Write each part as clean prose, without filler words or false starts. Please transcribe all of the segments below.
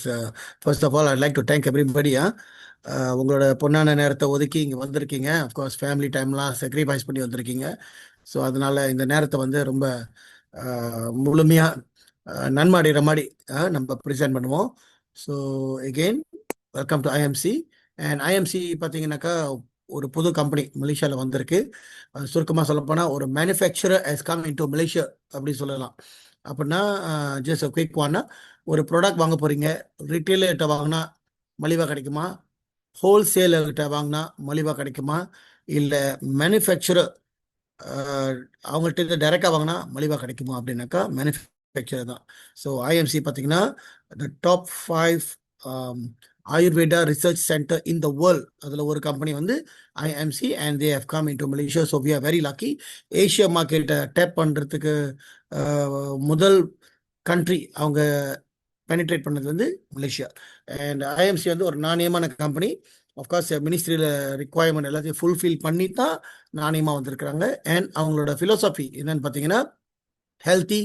course, first of all, I'd like to thank everybody. உங்களோட பொன்னான நேரத்தை ஒதுக்கி இங்கே வந்திருக்கீங்க. அஃப்கோர்ஸ் ஃபேமிலி டைம்லாம் sacrifice பண்ணி வந்திருக்கீங்க. ஸோ அதனால இந்த நேரத்தை வந்து ரொம்ப முழுமையாக நன்மை அடைகிற மாதிரி நம்ம ப்ரெசென்ட் பண்ணுவோம். So again welcome to IMC. And IMC பார்த்தீங்கன்னாக்கா ஒரு புது கம்பெனி மலேசியாவில் வந்திருக்கு. சுருக்கமாக சொல்லப்போனால் ஒரு manufacturer has come into Malaysia அப்படின்னு சொல்லலாம். அப்படின்னா ஜஸ்ட் குயிக் ஒன்னா, ஒரு ப்ராடக்ட் வாங்க போகிறீங்க, ரீட்டெயிலர்கிட்ட வாங்கினா மலிவாக கிடைக்குமா, ஹோல்சேலர்கிட்ட வாங்கினா மலிவாக கிடைக்குமா, இல்லை மேனுஃபேக்சரர் அவங்கள்ட்ட டைரெக்டாக வாங்கினா மலிவாக கிடைக்குமா அப்படின்னாக்கா மேனுஃபேக்சரர் தான். ஸோ ஐஎம்சி பார்த்தீங்கன்னா the top 5 Ayurveda research centre in the world. அதில் ஒரு கம்பெனி வந்து IMC and they have come into Malaysia. So we are very lucky. Asia மார்க்கெட்டை டேப் பண்ணுறதுக்கு முதல் கண்ட்ரி அவங்க பெனிட்ரேட் பண்ணது வந்து மலேசியா. அண்ட் ஐஎம்சி வந்து ஒரு நாணயமான கம்பெனி. ஆஃப்கோர்ஸ் மினிஸ்ட்ரியில் ரிக்குவயர்மெண்ட் எல்லாத்தையும் ஃபுல்ஃபில் பண்ணி தான் நாணயமாக வந்திருக்கிறாங்க. அண்ட் அவங்களோட ஃபிலோசஃபி என்னன்னு பார்த்தீங்கன்னா ஹெல்த்தி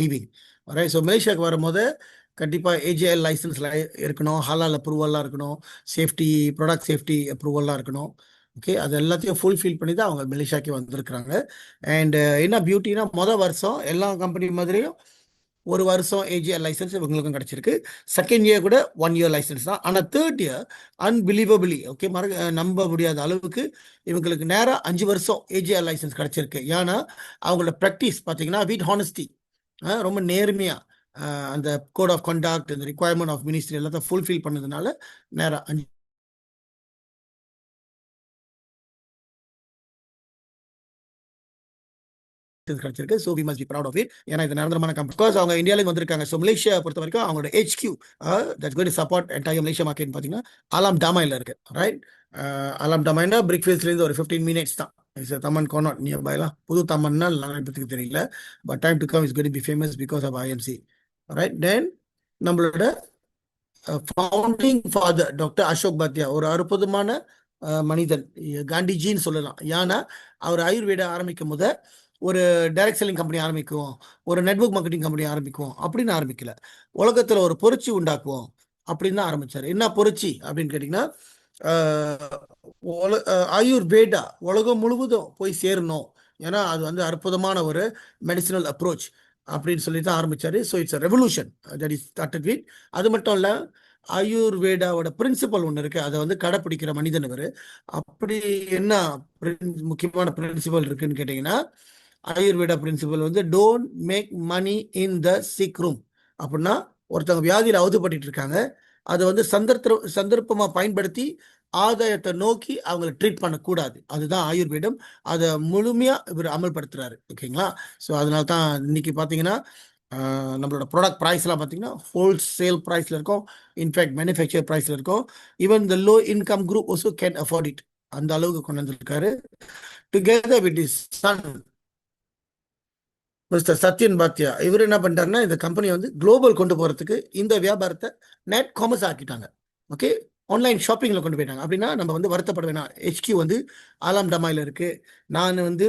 லிவிங். ரைட். ஸோ மலேசியாவுக்கு வரும்போது கண்டிப்பாக ஏஜிஎல் லைசன்ஸில் இருக்கணும், ஹலால் அப்ரூவல்லாம் இருக்கணும், சேஃப்டி ப்ராடக்ட் சேஃப்டி அப்ரூவல்லாம் இருக்கணும். ஓகே, அது எல்லாத்தையும் ஃபுல்ஃபில் பண்ணி தான் அவங்க மலேசியாவுக்கு வந்திருக்கிறாங்க. அண்ட் என்ன பியூட்டினா வருஷம் எல்லா கம்பெனி மாதிரியும் ஒரு வருஷம் ஏஜிஎல் லைசன்ஸ் இவங்களுக்கும் கிடச்சிருக்கு. செகண்ட் இயர் கூட 1 year லைசன்ஸ் தான். ஆனால் தேர்ட் இயர் அன்பிலீவபிளி ஓகே நம்ப முடியாத அளவுக்கு இவங்களுக்கு நேராக 5 வருஷம் ஏஜிஎல் லைசன்ஸ் கிடச்சிருக்கு. ஏன்னா அவங்களோட ப்ராக்டிஸ் பார்த்தீங்கன்னா வித் ஹானஸ்டி, ரொம்ப நேர்மையாக அந்த கோட் ஆஃப் கண்டாக்ட், இந்த ரிக்குவயர்மெண்ட் ஆஃப் மினிஸ்ட்ரி எல்லாத்தையும் ஃபுல்ஃபில் பண்ணதுனால நேராக 5 கிடைச்சிருக்கு. So we must be proud of it. ஏன்னா இது நிரந்தரமான கம்பெனி. பிகாஸ் அவங்க இந்தியாவிலேருந்து வந்திருக்காங்க. ஸோ மலேசியா பொறுத்த வரைக்கும் அவங்களோட HQ that's going to support entire Malaysia market பார்த்தீங்கன்னா ஆலாம் டாமாயில் இருக்கு. ரைட். ஆலாம் டாமாய்னா பிரிக்ஃபீல்ட்ஸ்லேருந்து ஒரு 15 minutes தான். இட்ஸ் தமன் கோனாட் நியர் பைலாம். புது தமன்னா நிறைய பேருக்கு தெரியல. But time to come is going to be famous because of IMC. Right. Then நம்மளோட ஃபவுண்டிங் ஃபாதர் டாக்டர் அசோக் பாத்தியா ஒரு அற்புதமான மனிதன், காந்திஜின்னு சொல்லலாம். ஏன்னா அவர் ஆயுர்வேதா ஆரம்பிக்கும் போது ஒரு டைரக்ட் செல்லிங் கம்பெனி ஆரம்பிக்குவோம், ஒரு நெட்வொர்க் மார்க்கெட்டிங் கம்பெனி ஆரம்பிக்குவோம் அப்படின்னு ஆரம்பிக்கல. உலகத்தில் ஒரு புரட்சி உண்டாக்குவோம் அப்படின்னு தான் ஆரம்பிச்சார். என்ன புரட்சி அப்படின்னு கேட்டிங்கன்னா ஆயுர்வேதா உலகம் முழுவதும் போய் சேரணும். ஏன்னா அது வந்து அற்புதமான ஒரு மெடிசினல் அப்ரோச் அப்படின்னு சொல்லி தான் ஆரம்பிச்சாரு. So it's a revolution that is started with. அது மட்டும் இல்லை, ஆயுர்வேதாவோட பிரின்சிபல் ஒன்று இருக்கு, அதை வந்து கடைப்பிடிக்கிற மனிதன் இவர். அப்படி என்ன முக்கியமான பிரின்சிபல் இருக்குன்னு கேட்டிங்கன்னா, ஆயுர்வேதா பிரின்சிபல் வந்து don't make money in the sick room. அப்படின்னா ஒருத்தவங்க வியாதியில் அவதிப்பட்டு இருக்காங்க, அதை வந்து சந்தர்ப்பமாக பயன்படுத்தி ஆதாயத்தை நோக்கி அவங்களை ட்ரீட் பண்ணக்கூடாது. அதுதான் ஆயுர்வேதம். அதை முழுமையாக இவர் அமல்படுத்துறாரு. ஓகேங்களா. ஸோ அதனால தான் இன்னைக்கு பார்த்தீங்கன்னா நம்மளோட ப்ராடக்ட் ப்ரைஸ்லாம் பார்த்தீங்கன்னா ஹோல்சேல் ப்ரைஸில் இருக்கும், இன்ஃபேக்ட் மேனுஃபேக்சர் ப்ரைஸில் இருக்கும். Even the low income group also can afford it. அந்த அளவுக்கு கொண்டு வந்திருக்காரு. Together with his son mister Sathyan பாத்தியா, இவர் என்ன பண்ணிட்டாருன்னா இந்த கம்பெனி வந்து குளோபல் கொண்டு போகிறதுக்கு இந்த வியாபாரத்தை நெட் காமர்ஸ் ஆக்கிட்டாங்க. ஓகே, ஆன்லைன் ஷாப்பிங்கில் கொண்டு போயிட்டாங்க. அப்படின்னா நம்ம வந்து வருத்தப்பட வேணாம். HQ வந்து ஆலாம் டமாயில் இருக்குது, நான் வந்து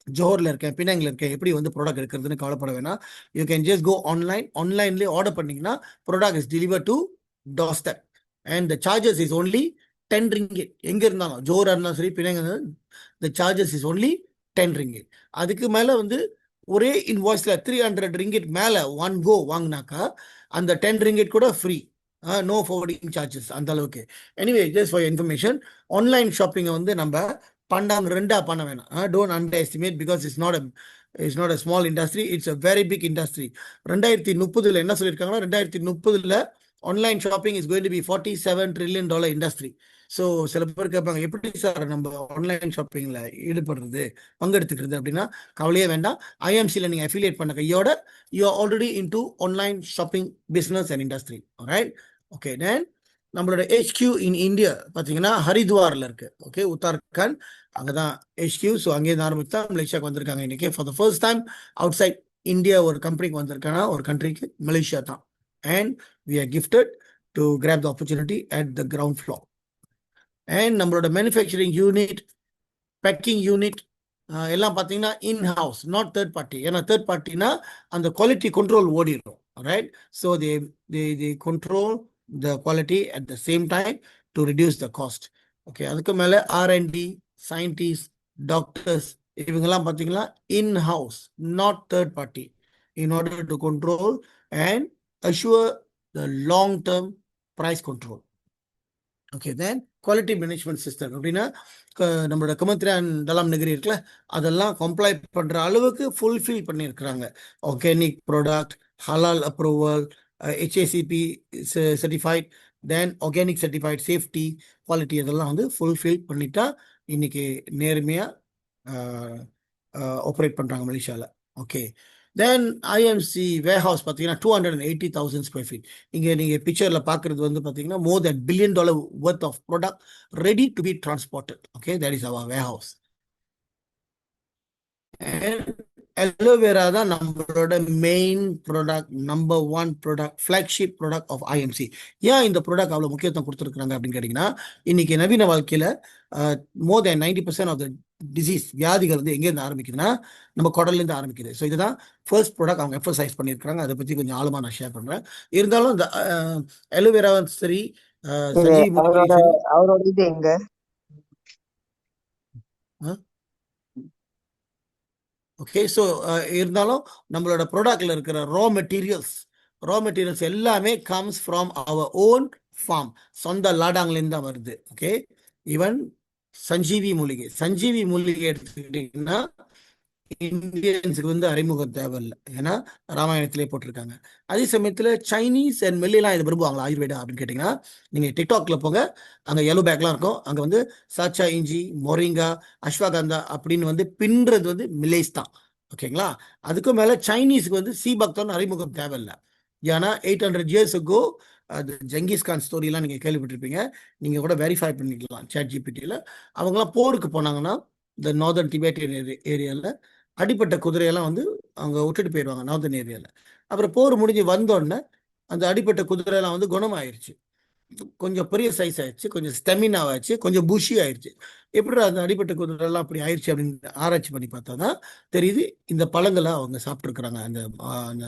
ஜோஹரில் இருக்கேன், பினாங்கில் இருக்கேன், எப்படி வந்து ப்ராடக்ட் எடுக்கிறதுன்னு கவலைப்பட வேணாம். யூ கேன் ஜஸ்ட் கோ ஆன்லைன்லேயே ஆர்டர் பண்ணிங்கன்னா product is deliver to doorstep and the charges is only 10 ringgit. எங்கே இருந்தாலும் ஜோராக இருந்தாலும் சரி, பினாங்க இருந்தாலும் the charges is only 10 ringgit. அதுக்கு மேலே வந்து ஒரே இன்வாய்ஸில் 300 ringgit மேலே ஒன் கோ வாங்கினாக்கா அந்த 10 ringgit கூட ஃப்ரீ, நோ ஃபார்வர்டிங் சார்ஜஸ். அந்த அளவுக்கு. Anyway just for information, online ஷாப்பிங்கை வந்து நம்ம ரெண்டா பண்ண வேணாம். Don't underestimate because it's not a small industry, it's a very big industry. 2030 என்ன சொல்லியிருக்காங்கன்னா, 2030 online shopping is going to be $47 trillion industry. So சில பேர் கேட்பாங்க, எப்படி சார் நம்ம ஆன்லைன் ஷாப்பிங்கில் ஈடுபடுறது, பங்கெடுத்துக்கிறது அப்படின்னா கவலையே வேண்டாம். ஐஎம்சியில் நீங்கள் அஃபிலியேட் பண்ண கையோட you are already in to online shopping business and industry. Right. Okay. Then நம்மளோட HQ இன் இந்தியா பார்த்தீங்கன்னா ஹரித்வாரில் இருக்கு. ஓகே, உத்தராகண்ட் அங்கே தான் HQ. ஸோ அங்கேருந்து ஆரம்பித்து தான் மலேசியாவுக்கு வந்திருக்காங்க. இன்னைக்கு for the first time outside India ஒரு கம்பெனிக்கு வந்திருக்காங்கன்னா ஒரு கண்ட்ரிக்கு மலேசியா தான். And we are gifted to grab the opportunity at the ground floor. And நம்மளோட மேனுஃபேக்சரிங் யூனிட், பேக்கிங் யூனிட் எல்லாம் பார்த்தீங்கன்னா in house, not third party. ஏன்னா தேர்ட் பார்ட்டினா அந்த குவாலிட்டி கண்ட்ரோல் ஓடிடும். Right. So the control the quality at the same time to reduce the cost. Okay, அதுக்கு மேல R&D, scientists, doctors இவங்கெல்லாம் பார்த்தீங்கன்னா in-house, not third party, in order to control and assure the long-term price control. Okay then quality management system அப்படின்னா நம்மளோட கமத்ரியான் தலாம் நகரி இருக்குல்ல, அதெல்லாம் comply பண்ணுற அளவுக்கு ஃபுல்ஃபில் பண்ணியிருக்கிறாங்க. ஆர்கானிக் ப்ராடக்ட், ஹலால் அப்ரூவல், HACCP சர்டிஃபைட், தென் ஆர்கானிக் சர்டிஃபைட், சேஃப்டி, குவாலிட்டி இதெல்லாம் வந்து ஃபுல்ஃபில் பண்ணிட்டா இன்னைக்கு நேர்மையாக ஆப்ரேட் பண்ணுறாங்க மலேசியாவில். ஓகே தென் ஐஎம்சி வேர்ஹவுஸ் பார்த்தீங்கன்னா 280,000 ஸ்கொயர் ஃபீட். இங்கே நீங்கள் பிக்சரில் பார்க்குறது வந்து பார்த்தீங்கன்னா more than $1 billion worth of product ready to be transported. Okay, that is our warehouse. Alovera தான் நம்மளோட main product, number 1 product, flagship product of IMC. ஏன் இந்த ப்ராடக்ட் அவ்வளோ முக்கியத்துவம் கொடுத்துருக்குறாங்க அப்படின்னு கேட்டிங்கன்னா, இன்னைக்கு நவீன வாழ்க்கையில் மோர் தேன் 90% ஆஃப் த டிசீஸ், வியாதிகள் வந்து எங்கேருந்து ஆரம்பிக்குதுன்னா நம்ம குடல்லேருந்து ஆரம்பிக்குது. ஸோ இதுதான் ஃபர்ஸ்ட் ப்ராடக்ட் அவங்க எம்பசைஸ் பண்ணியிருக்கிறாங்க. அதை பற்றி கொஞ்சம் ஆழமாக நான் ஷேர் பண்ணுறேன். இருந்தாலும் இந்த அலோவேரா சரி, சஞ்சீவி மூலிகை சரி, அவரோட இது எங்க ஓகே. ஸோ இருந்தாலும் நம்மளோட ப்ராடக்ட்ல இருக்கிற ரா மெட்டீரியல்ஸ் எல்லாமே comes from our own farm, சொந்த லாடாங்லேருந்து தான் வருது. ஓகே, ஈவன் சஞ்சீவி மூலிகை எடுத்துக்கிட்டிங்கன்னா இந்தியன்ஸுக்கு வந்து அறிமுகம் தேவையில்லை, ஏன்னா ராமாயணத்திலே போட்டிருக்காங்க. அதே சமயத்தில் சைனீஸ் அண்ட் மெல்லிலாம் இதை விரும்புவாங்களா ஆயுர்வேதா அப்படின்னு கேட்டிங்கன்னா, நீங்கள் டிக்டாக்ல போங்க, அங்கே எல்லோ பேக்லாம் இருக்கும். அங்கே வந்து சாச்சா இஞ்சி, மொரிங்கா, அஸ்வகந்தா அப்படின்னு வந்து பின்றது வந்து மில்லேஸ் தான். ஓகேங்களா, அதுக்கும் மேலே சைனீஸுக்கு வந்து சீபக்தான் அறிமுகம் தேவையில்லை. ஏன்னா 800 years ago அது ஜங்கிஸ்கான் ஸ்டோரிலாம் நீங்கள் கேள்விப்பட்டிருப்பீங்க. நீங்கள் கூட வெரிஃபை பண்ணிக்கலாம் ChatGPT-ல. அவங்களாம் போருக்கு போனாங்கன்னா இந்த நார்தர்ன் டிபேட்டியன் ஏரியாவில் அடிப்பட்ட குதிரையெல்லாம் வந்து அவங்க விட்டுட்டு போயிடுவாங்க நார்தர்ன் ஏரியாவில். அப்புறம் போர் முடிஞ்சு வந்தோடனே அந்த அடிப்பட்ட குதிரையெல்லாம் வந்து குணமாயிருச்சு, கொஞ்சம் பெரிய சைஸ் ஆயிடுச்சு, கொஞ்சம் ஸ்டெமினா ஆயிடுச்சு, கொஞ்சம் புஷி ஆயிடுச்சு. எப்படி அந்த அடிப்பட்ட குதிரைலாம் அப்படி ஆயிடுச்சு அப்படின்னு ஆராய்ச்சி பண்ணி பார்த்தா தான் தெரியுது, இந்த பழங்களை அவங்க சாப்பிட்ருக்குறாங்க அந்த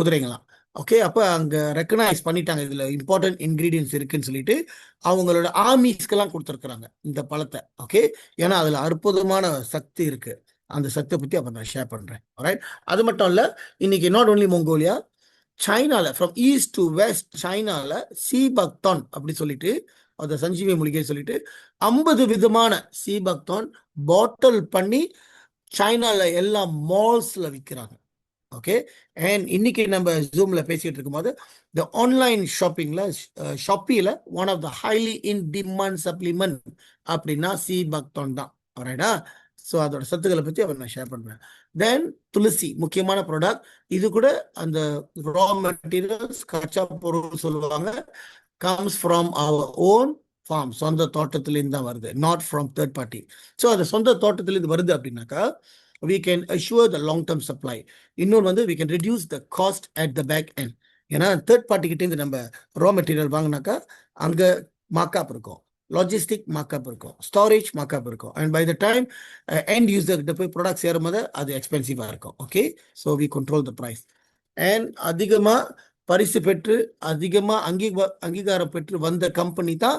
குதிரைங்களாம். ஓகே, அப்போ அங்கே ரெக்கனைஸ் பண்ணிட்டாங்க இதில் இம்பார்ட்டன்ட் இன்க்ரீடியன்ஸ் இருக்குன்னு சொல்லிட்டு அவங்களோட ஆர்மிஸ்க்கெல்லாம் கொடுத்துருக்குறாங்க இந்த பழத்தை. ஓகே, ஏன்னா அதில் அற்புதமான சக்தி இருக்கு. அந்த சக்தியை பற்றி அப்போ நான் ஷேர் பண்ணுறேன். ரைட், அது மட்டும் இல்லை, இன்னைக்கு நாட் ஓன்லி மொங்கோலியா, சைனாவில் ஃப்ரம் ஈஸ்ட் டு வெஸ்ட் சைனாவில் சீபக்தான் அப்படி சொல்லிட்டு அந்த சஞ்சீவி மூலிகை சொல்லிட்டு 50 விதமான சீபக்தான் பாட்டில் பண்ணி சைனாவில் எல்லா மால்ஸில் விற்கிறாங்க. ஓகே, அண்ட் இன்னைக்கு நம்ம ஜூம்ல பேசிட்டு இருக்கும்போது இந்த ஆன்லைன் ஷாப்பிங்ல one of the highly in demand supplement அப்படின்னா சீபக்தான் தான். ரைட்டா, ஸோ அதோட சத்துக்களை பற்றி அவர் நான் ஷேர் பண்ணுறேன். தென் துளசி முக்கியமான ப்ராடக்ட். இது கூட அந்த ரா மெட்டீரியல்ஸ், கச்சா பொருள் சொல்லுவாங்க, comes from our own farm, சொந்த தோட்டத்திலேருந்து தான் வருது, not from third party. So அந்த சொந்த தோட்டத்திலேருந்து வருது அப்படின்னாக்கா we can assure the long term supply. இன்னொன்று வந்து we can reduce the cost at the back end. ஏன்னா தேர்ட் பார்ட்டி கிட்டே இருந்து நம்ம ரா மெட்டீரியல் வாங்கினாக்கா அங்கே மார்க்அப் இருக்கும், லாஜிஸ்டிக் மார்க்அப் இருக்கும், ஸ்டோரேஜ் மார்க்அப் இருக்கும், and by the time end யூசர்கிட்ட போய் ப்ராடக்ட் சேரும் போது அது எக்ஸ்பென்சிவாக இருக்கும். Okay, so we control the price. And அதிகமாக பரிசு பெற்று அதிகமாக அங்கீகாரம் பெற்று வந்த கம்பெனி தான்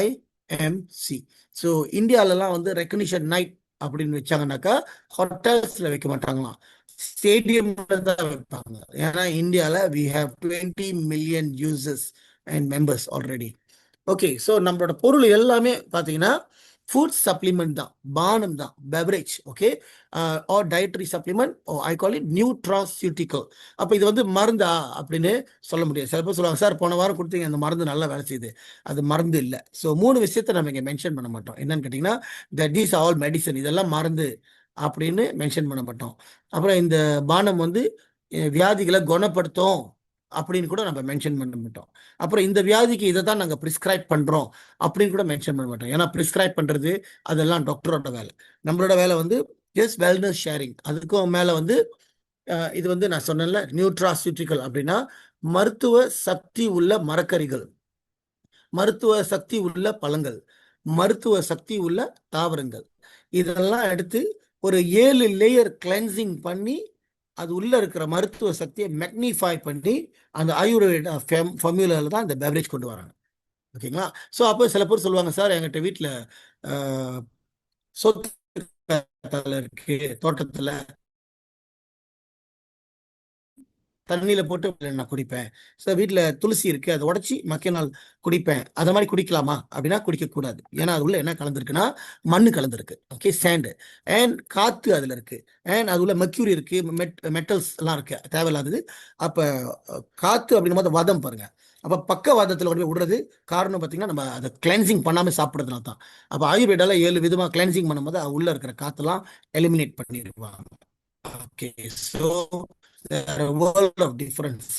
ஐஎம்சி. ஸோ இந்தியாவிலலாம் வந்து ரெக்கக்னிஷன் நைட் அப்படின்னு வச்சாங்கன்னாக்கா ஹோட்டல்ஸ்ல வைக்க மாட்டாங்களாம், ஸ்டேடியம்ல தான் வைப்பாங்க. ஏன்னா இந்தியாவில் we have 20 million users and members already. Okay, so நம்மளோட பொருள் எல்லாமே பார்த்தீங்கன்னா ஃபுட் சப்ளிமெண்ட் தான், பானம் தான், beverage. Okay, or dietary supplement, I call it nutraceutical. அப்போ இது வந்து மருந்தா அப்படின்னு சொல்ல முடியாது. சில பேர் சொல்லுவாங்க, சார் போன வாரம் கொடுத்தீங்க அந்த மருந்து நல்லா வேலை செய்யுது, அது மருந்து இல்லை. ஸோ 3 விஷயத்தை நம்ம இங்கே மென்ஷன் பண்ண மாட்டோம். என்னன்னு கேட்டிங்கன்னா, தீஸ் ஆல் மெடிசன், இதெல்லாம் மருந்து அப்படின்னு மென்ஷன் பண்ண மாட்டோம். அப்புறம் இந்த பானம் வந்து வியாதிகளை குணப்படுத்தும் அப்படின்னு கூட நம்ம மென்ஷன் பண்ண மாட்டோம். அப்புறம் இந்த வியாதிக்கு இதை தான் நாங்கள் ப்ரிஸ்கிரைப் பண்ணுறோம் அப்படின்னு கூட மென்ஷன் பண்ண மாட்டோம். ஏன்னா ப்ரிஸ்கிரைப் பண்ணுறது அதெல்லாம் டாக்டரோட வேலை. நம்மளோட வேலை வந்து ஜஸ்ட் வெல்னஸ் ஷேரிங். அதுக்கும் மேலே வந்து இது வந்து நான் சொன்னேன்ல நியூட்ராசியூட்டிக்கல் அப்படின்னா மருத்துவ சக்தி உள்ள மரக்கறிகள், மருத்துவ சக்தி உள்ள பழங்கள், மருத்துவ சக்தி உள்ள தாவரங்கள், இதெல்லாம் எடுத்து ஒரு 7 லேயர் கிளென்சிங் பண்ணி அது உள்ள இருக்கிற மருத்துவ சக்தியை மேக்னிஃபை பண்ணி அந்த ஆயுர்வேத ஃபார்முலாவில் தான் இந்த பெவரேஜ் கொண்டு வராங்க. ஓகேங்களா? ஸோ அப்போ சில பேர் சொல்லுவாங்க, சார் எங்கிட்ட வீட்டில் சொத்து இருக்கு, தோட்டத்தில் தண்ணியில் போட்டு நான் குடிப்பேன். சார் வீட்டில் துளசி இருக்குது, அதை உடச்சி மக்கிய நாள் குடிப்பேன். அதை மாதிரி குடிக்கலாமா அப்படின்னா குடிக்கக்கூடாது. ஏன்னா அது உள்ள என்ன கலந்துருக்குன்னா மண்ணு கலந்துருக்கு. ஓகே, சேண்டு அண்ட் காற்று அதில் இருக்குது. அண்ட் அது உள்ள மெர்க்யூரி இருக்குது, மெட்டல்ஸ் எல்லாம் இருக்குது தேவையில்லாதது. அப்போ காற்று அப்படின்னும் போது வாதம் பாருங்கள். அப்போ பக்கவாதத்தில் கொண்டு போய் விடுறது காரணம் பார்த்தீங்கன்னா நம்ம அதை கிளென்சிங் பண்ணாமல் சாப்பிட்றதுனால தான். அப்போ ஆயுர்வேடால 7 விதமாக கிளென்சிங் பண்ணும்போது உள்ளே இருக்கிற காற்றெல்லாம் எலிமினேட் பண்ணிடுவாங்க. Okay, so there are a world of difference.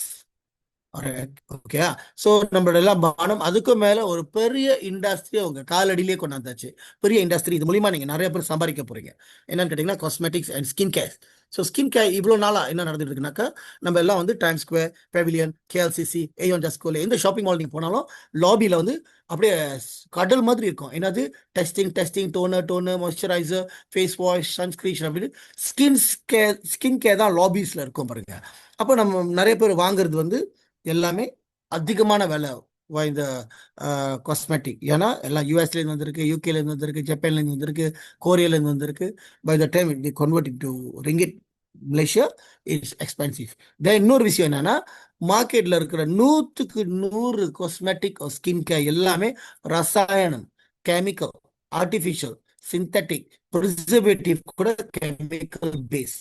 Okay, so நம்மளோட எல்லாம் பானம் அதுக்கும் மேல ஒரு பெரிய இண்டஸ்ட்ரி உங்க காலடியிலே கொண்டாந்தாச்சு. பெரிய இண்டஸ்ட்ரி, இது மூலியமா நீங்க நிறைய பேர் சம்பாதிக்க போறீங்க. என்னன்னு கேட்டீங்கன்னா cosmetics and skin care. So skin care இவ்வளோ நாளா என்ன நடந்துட்டு இருக்குனாக்கா, நம்ம எல்லாம் வந்து Time Square, Pavilion, KLCC, Aeon ஜஸ்கோல எந்த ஷாப்பிங் மால் நீங்க போனாலும் லாபியில் வந்து அப்படியே கடல் மாதிரி இருக்கும். என்னது testing toner moisturiser, face wash, sunscreen அப்படின்னு ஸ்கின் கேர் தான் லாபிஸ்ல இருக்கும் பாருங்க. அப்போ நம்ம நிறைய பேர் வாங்குறது வந்து எல்லாமே அதிகமான விலை வாய்ந்த காஸ்மெட்டிக். ஏன்னா எல்லாம் யூஎஸ்லேருந்து வந்திருக்கு, யூகேலேருந்து வந்திருக்கு, ஜப்பான்லேருந்து வந்திருக்கு, கோரியாலேருந்து வந்திருக்கு. By the time it convert to ringgit Malaysia it's expensive. Then இன்னொரு விஷயம் என்னன்னா, மார்க்கெட்டில் இருக்கிற 100க்கு 100 காஸ்மெட்டிக் ஸ்கின் கேர் எல்லாமே ரசாயனம், கெமிக்கல், ஆர்டிஃபிஷியல், சிந்தட்டிக், ப்ரிசர்வேட்டிவ் கூட கெமிக்கல் பேஸ்.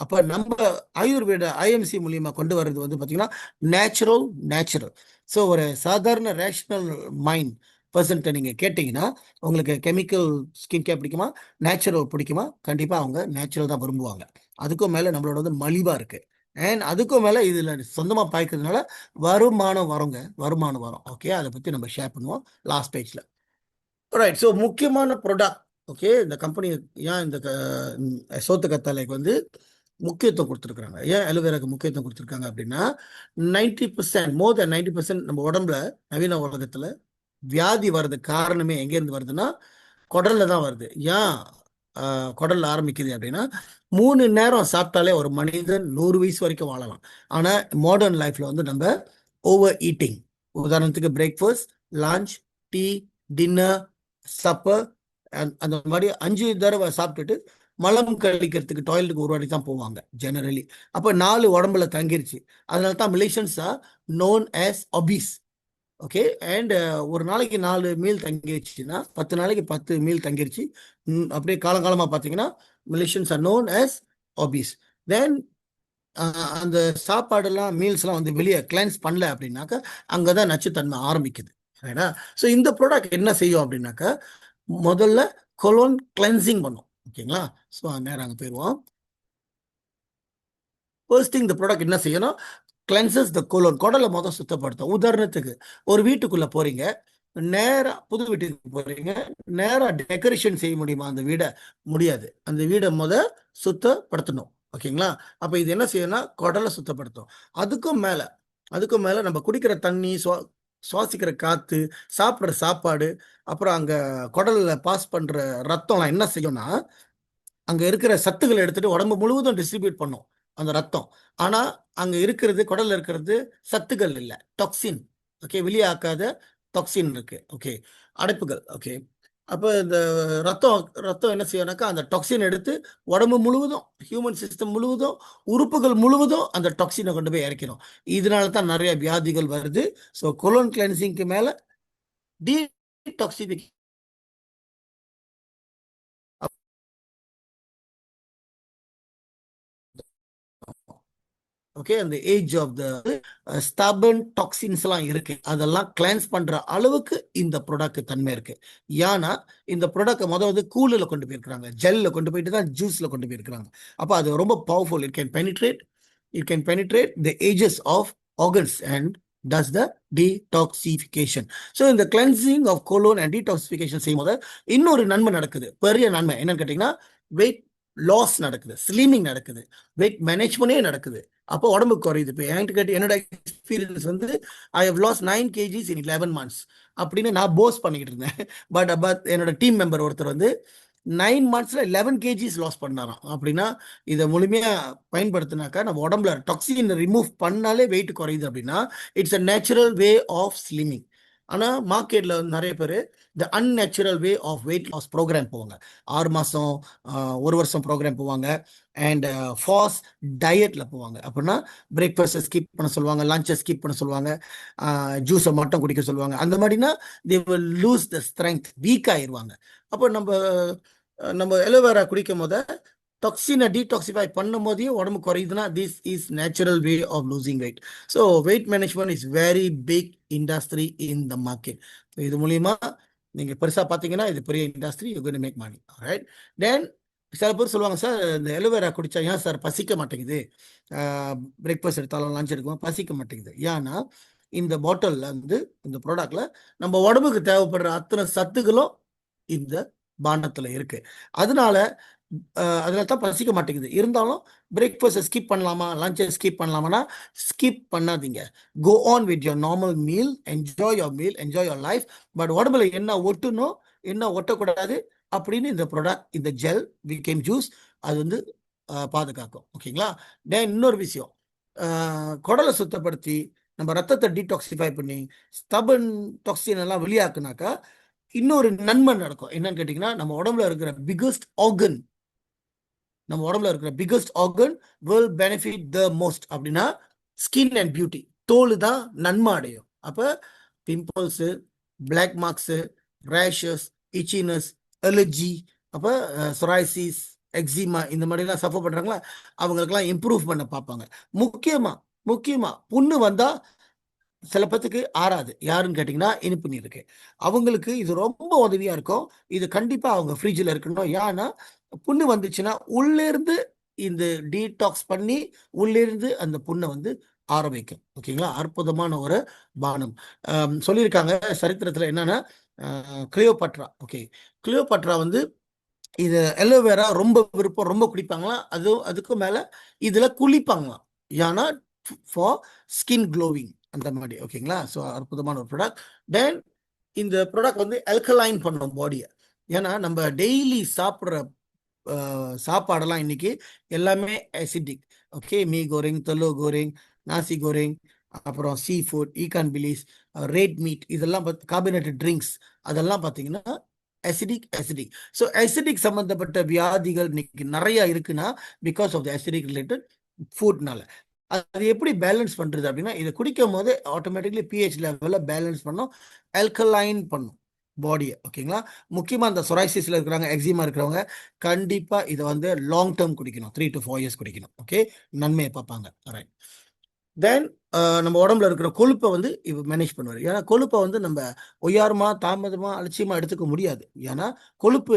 அப்போ நம்ம ஆயுர்வேத ஐஎம்சி மூலியமாக கொண்டு வர்றது வந்து பார்த்தீங்கன்னா நேச்சுரல். ஸோ ஒரு சாதாரண ரேஷனல் மைண்ட் பர்சன்ட்டை நீங்கள் கேட்டிங்கன்னா உங்களுக்கு கெமிக்கல் ஸ்கின் கேர் பிடிக்குமா, நேச்சுரல் பிடிக்குமா? கண்டிப்பாக அவங்க நேச்சுரல் தான் விரும்புவாங்க. அதுக்கும் மேலே நம்மளோட வந்து மலிவாக இருக்குது. அண்ட் அதுக்கும் மேலே இதில் சொந்தமாக பாய்க்கிறதுனால வருமானம் வரும். ஓகே, அதை பற்றி நம்ம ஷேர் பண்ணுவோம் லாஸ்ட் பேஜில். ரைட், ஸோ முக்கியமான ப்ராடக்ட். ஓகே, இந்த கம்பெனி ஏன் இந்த சோத்து கத்தாழைக்கு வந்து முக்கியத்துவம் கொடுத்துருக்குறாங்க, ஏன் அலோவேராக்கு முக்கியத்துவம் கொடுத்துருக்காங்க அப்படின்னா 90%, மோர் தென் 90% நம்ம உடம்புல நவீன உலகத்தில் வியாதி வர்றது காரணமே எங்கேருந்து வருதுன்னா குடல்ல தான் வருது. ஏன் குடல்ல ஆரம்பிக்குது அப்படின்னா 3 நேரம் சாப்பிட்டாலே ஒரு மனிதன் 100 வயசு வரைக்கும் வாழலாம். ஆனால் மாடர்ன் லைஃப்ல வந்து நம்ம ஓவர் ஈட்டிங். உதாரணத்துக்கு breakfast, lunch, tea, dinner, supper அந்த மாதிரி 5 தடவை சாப்பிட்டுட்டு மலம் கழிக்கிறதுக்கு டாய்லெட்டுக்கு ஒரு வாட்டி தான் போவாங்க ஜெனரலி. அப்போ 4 உடம்புல தங்கிருச்சு. அதனால தான் Malaysians are known as obese. Okay, and ஒரு நாளைக்கு 4 மீல் தங்கிருச்சுன்னா 10 நாளைக்கு 10 மீல் தங்கிருச்சு. அப்படியே காலங்காலமாக பார்த்தீங்கன்னா Malaysians are known as obese. Then அந்த சாப்பாடெல்லாம் மீல்ஸ்லாம் வந்து வெளியே கிளென்ஸ் பண்ணல அப்படின்னாக்கா அங்கே தான் நச்சுத்தன்மை ஆரம்பிக்குது. ரைட்டா? ஸோ இந்த ப்ராடக்ட் என்ன செய்யும் அப்படின்னாக்கா முதல்ல கொலோன் கிளென்சிங் பண்ணும். ஓகேங்களா? ஸோ நேரம் அங்கே போயிடுவோம். ஃபர்ஸ்ட் திங் இந்த ப்ராடக்ட் என்ன செய்யணும், கிளென்சஸ் த கோலோன், குடலை மொதல் சுத்தப்படுத்தும். உதாரணத்துக்கு ஒரு வீட்டுக்குள்ளே போகிறீங்க, நேராக புது வீட்டுக்கு போகிறீங்க, நேராக டெக்கரேஷன் செய்ய முடியுமா அந்த வீடை? முடியாது. அந்த வீடை சுத்தப்படுத்தணும். ஓகேங்களா? அப்போ இது என்ன செய்யணும்னா குடலை சுத்தப்படுத்தும். அதுக்கும் மேலே நம்ம குடிக்கிற தண்ணி, சுவாசிக்கிற காற்று, சாப்பிட்ற சாப்பாடு, அப்புறம் அங்கே குடலில் பாஸ் பண்ணுற ரத்தம்லாம் என்ன செய்யும்னா அங்கே இருக்கிற சத்துக்களை எடுத்துட்டு உடம்பு முழுவதும் டிஸ்ட்ரிபியூட் பண்ணும் அந்த ரத்தம். ஆனால் அங்கே இருக்கிறது, குடலில் இருக்கிறது சத்துக்கள் இல்லை, டாக்ஸின். ஓகே, வெளியாக்காத டாக்ஸின் இருக்கு. ஓகே, அடைப்புகள். ஓகே, அப்போ இந்த ரத்தம் என்ன செய்யணும்னாக்கா அந்த டாக்ஸின் எடுத்து உடம்பு முழுவதும், ஹியூமன் சிஸ்டம் முழுவதும், உறுப்புகள் முழுவதும் அந்த டாக்ஸினை கொண்டு போய் இறக்கணும். இதனால தான் நிறைய வியாதிகள் வருது. ஸோ கொலோன் கிளென்சிங்க்கு மேலே டீடாக்சிஃபிகேஷன். ஓகே, அந்த age of the stubborn toxins எல்லாம் இருக்கு, அதெல்லாம் கிளென்ஸ் பண்ற அளவுக்கு இந்த ப்ராடக்ட் தன்மை இருக்கு. ஏன்னா இந்த ப்ராடக்ட் வந்து கூலில் கொண்டு போயிருக்கிறாங்க, ஜெல்ல கொண்டு போயிட்டு தான் ஜூஸ்ல கொண்டு போயிருக்கிறாங்க. அப்போ அது ரொம்ப powerful. It can penetrate the edges of organs and does the detoxification. So இந்த cleansing of colon and detoxification செய்யும் போது இன்னொரு நன்மை நடக்குது, பெரிய நன்மை. என்னன்னு கேட்டீங்கன்னா வெயிட் லாஸ் நடக்குது, ஸ்லிமிங் நடக்குது, வெயிட் மேனேஜ்மெண்டே நடக்குது. அப்போ உடம்பு குறையுது. இப்போ என்கிட்ட கேட்டு என்னோட எக்ஸ்பீரியன்ஸ் வந்து I have lost 9 kgs in 11 months அப்படின்னு நான் போஸ் பண்ணிக்கிட்டு இருந்தேன். பட் என்னோட டீம் மெம்பர் ஒருத்தர் வந்து 9 monthsல 11 kgs லாஸ் பண்ணாராம். அப்படின்னா இதை முழுமையா பயன்படுத்தினாக்கா நம்ம உடம்புல டாக்ஸின் ரிமூவ் பண்ணாலே வெயிட் குறையுது அப்படின்னா it's a natural way of slimming. ஆனால் மார்க்கெட்டில் நிறைய பேர் இந்த unnatural way of weight loss programme போவாங்க. 6 மாதம் 1 வருஷம் ப்ரோக்ராம் போவாங்க. அண்ட் ஃபாஸ்ட் டயட்டில் போவாங்க. அப்படின்னா பிரேக்ஃபாஸ்ட்டை ஸ்கிப் பண்ண சொல்லுவாங்க, லஞ்சை ஸ்கிப் பண்ண சொல்லுவாங்க, ஜூஸை மட்டும் குடிக்க சொல்லுவாங்க. அந்த மாதிரினா they will lose the strength, week ஆயிடுவாங்க. அப்போ நம்ம எலோவேரா குடிக்கும் போது டாக்ஸினை டீடாக்சிஃபை பண்ணும் போதே உடம்பு குறையுதுன்னா this is natural way of losing weight. So weight management is very big industry in the market. இது மூலியமா நீங்கள் பெருசாக பார்த்தீங்கன்னா இது பெரிய industry, you going to make money. Right. Then சில பேர் சொல்லுவாங்க, சார் இந்த எலோவேரா குடித்தா ஏன் சார் பசிக்க மாட்டேங்குது, பிரேக்ஃபாஸ்ட் எடுத்தாலும் லஞ்ச் எடுக்கும் பசிக்க மாட்டேங்குது. ஏன்னா இந்த பாட்டிலில் வந்து இந்த ப்ராடக்டில் நம்ம உடம்புக்கு தேவைப்படுற அத்தனை சத்துக்களும் இந்த பானத்தில் இருக்குது. அதனால தான் பசிக்க மாட்டேங்குது. இருந்தாலும் பிரேக்ஃபாஸ்ட்டை ஸ்கிப் பண்ணலாமா, லஞ்சை ஸ்கிப் பண்ணலாமான்னா ஸ்கிப் பண்ணாதீங்க. Go on with your normal meal, enjoy your meal, enjoy your life. But உடம்புல என்ன ஒட்டணும் என்ன ஒட்டக்கூடாது அப்படின்னு இந்த ப்ராடக்ட், இந்த ஜெல் விகேம் ஜூஸ் அது வந்து பாதுகாக்கும். ஓகேங்களா. தென் இன்னொரு விஷயம், குடலை சுத்தப்படுத்தி நம்ம ரத்தத்தை டீடாக்சிஃபை பண்ணி ஸ்டபன் டாக்ஸின் எல்லாம் வெளியாக்குனாக்கா இன்னொரு நன்மை நடக்கும். என்னன்னு கேட்டிங்கன்னா நம்ம உடம்புல இருக்கிற biggest organ will benefit the most. அப்படின்னா ஸ்கின் அண்ட் பியூட்டி, தோல் தான் நன்மை அடையும். அப்போ pimples, black marks, rashes, itchiness, allergy, அப்போ சொராய்சிஸ், எக்ஸிமா இந்த மாதிரிலாம் சஃபர் பண்ணுறாங்களா அவங்களுக்கெல்லாம் இம்ப்ரூவ் பண்ண பார்ப்பாங்க. முக்கியமாக புண்ணு வந்தால் சில பேத்துக்கு ஆறாது. யாருன்னு கேட்டிங்கன்னா இனிப்பு நீர் இருக்கு, அவங்களுக்கு இது ரொம்ப உதவியாக இருக்கும். இது கண்டிப்பாக அவங்க ஃப்ரிட்ஜில் இருக்கணும். ஏன்னா புண்ணு வந்துச்சுன்னா உள்ளேருந்து இந்த டீடாக்ஸ் பண்ணி உள்ளேருந்து அந்த புண்ணை வந்து ஆற வைக்கும். ஓகேங்களா. அற்புதமான ஒரு பானம். சொல்லியிருக்காங்க சரித்திரத்தில் என்னன்னா கிளியோபாட்ரா. ஓகே, கிளியோபாட்ரா வந்து இது எலோவேரா ரொம்ப விருப்பம், ரொம்ப குடிப்பாங்களாம். அதுக்கும் மேலே இதில் குளிப்பாங்களாம். ஏன்னா ஃபார் ஸ்கின் க்ளோவிங் அந்த மாதிரி. ஓகேங்களா. ஸோ அற்புதமான ஒரு ப்ராடக்ட். தென் இந்த ப்ராடக்ட் வந்து அல்கலைன் பண்ணும் பாடியை. ஏன்னா நம்ம டெய்லி சாப்பிட்ற சாப்பாடெல்லாம் இன்னைக்கு எல்லாமே acidic. Okay, mee goreng, telur goreng, nasi goreng, அப்புறம் seafood, ikan bilis, red meat, இதெல்லாம் கார்பனேட்டட் ட்ரிங்க்ஸ் அதெல்லாம் பார்த்தீங்கன்னா அசிடிக். ஸோ அசிடிக் சம்மந்தப்பட்ட வியாதிகள் இன்னைக்கு நிறைய இருக்குன்னா because of the acidic related ஃபுட்னால. அது எப்படி பேலன்ஸ் பண்ணுறது அப்படின்னா இதை குடிக்கும் போது ஆட்டோமேட்டிக்லி பிஹெச் லெவலில் பேலன்ஸ் பண்ணும், அல்கலைன் பண்ணும் பாடியை. ஓகேங்களா. முக்கியமாக இந்த சொரைசிஸில் இருக்கிறாங்க, எக்ஸிமா இருக்கிறவங்க கண்டிப்பாக இதை வந்து லாங் டேர்ம் குடிக்கணும், 3 to 4 years குடிக்கணும். ஓகே, நன்மையை பார்ப்பாங்க. ரைட். தென் நம்ம உடம்புல இருக்கிற கொழுப்பை வந்து இவ மேனேஜ் பண்ணுவார். ஏன்னா கொழுப்பை வந்து நம்ம ஒய்யாரமாக தாமதமாக அலட்சியமாக எடுத்துக்க முடியாது. ஏன்னா கொழுப்பு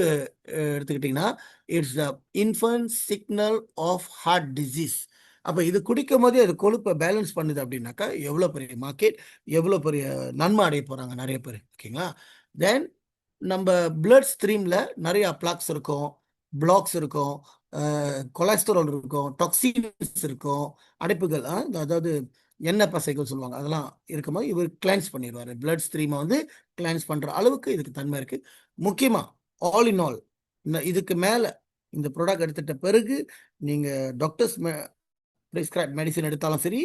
எடுத்துக்கிட்டிங்கன்னா it's the infant signal of heart disease. அப்போ இது குடிக்கும் போதே அது கொழுப்பை பேலன்ஸ் பண்ணுது அப்படின்னாக்கா எவ்வளோ பெரிய மார்க்கெட், எவ்வளோ பெரிய நன்மை அடைய போகிறாங்க நிறைய பேர். ஓகேங்களா. தென் நம்ம பிளட் ஸ்ட்ரீமில் நிறைய பிளாக்ஸ் இருக்கும், பிளாக்ஸ் இருக்கும், கொலஸ்ட்ரால் இருக்கும், டாக்ஸின்ஸ் இருக்கும், அடைப்புகள், அதாவது எண்ணெய் பசைகள் சொல்லுவாங்க, அதெல்லாம் இருக்கும்போது இவர் கிளான்ஸ் பண்ணிடுவார். பிளட் ஸ்ட்ரீமை வந்து கிளான்ஸ் பண்ணுற அளவுக்கு இதுக்கு தன்மை இருக்குது. முக்கியமாக ஆல் இன் ஆல் இதுக்கு மேலே இந்த ப்ராடக்ட் எடுத்துட்ட பிறகு நீங்கள் டாக்டர்ஸ் ப்ரிஸ்கிரைப் மெடிசன் எடுத்தாலும் சரி,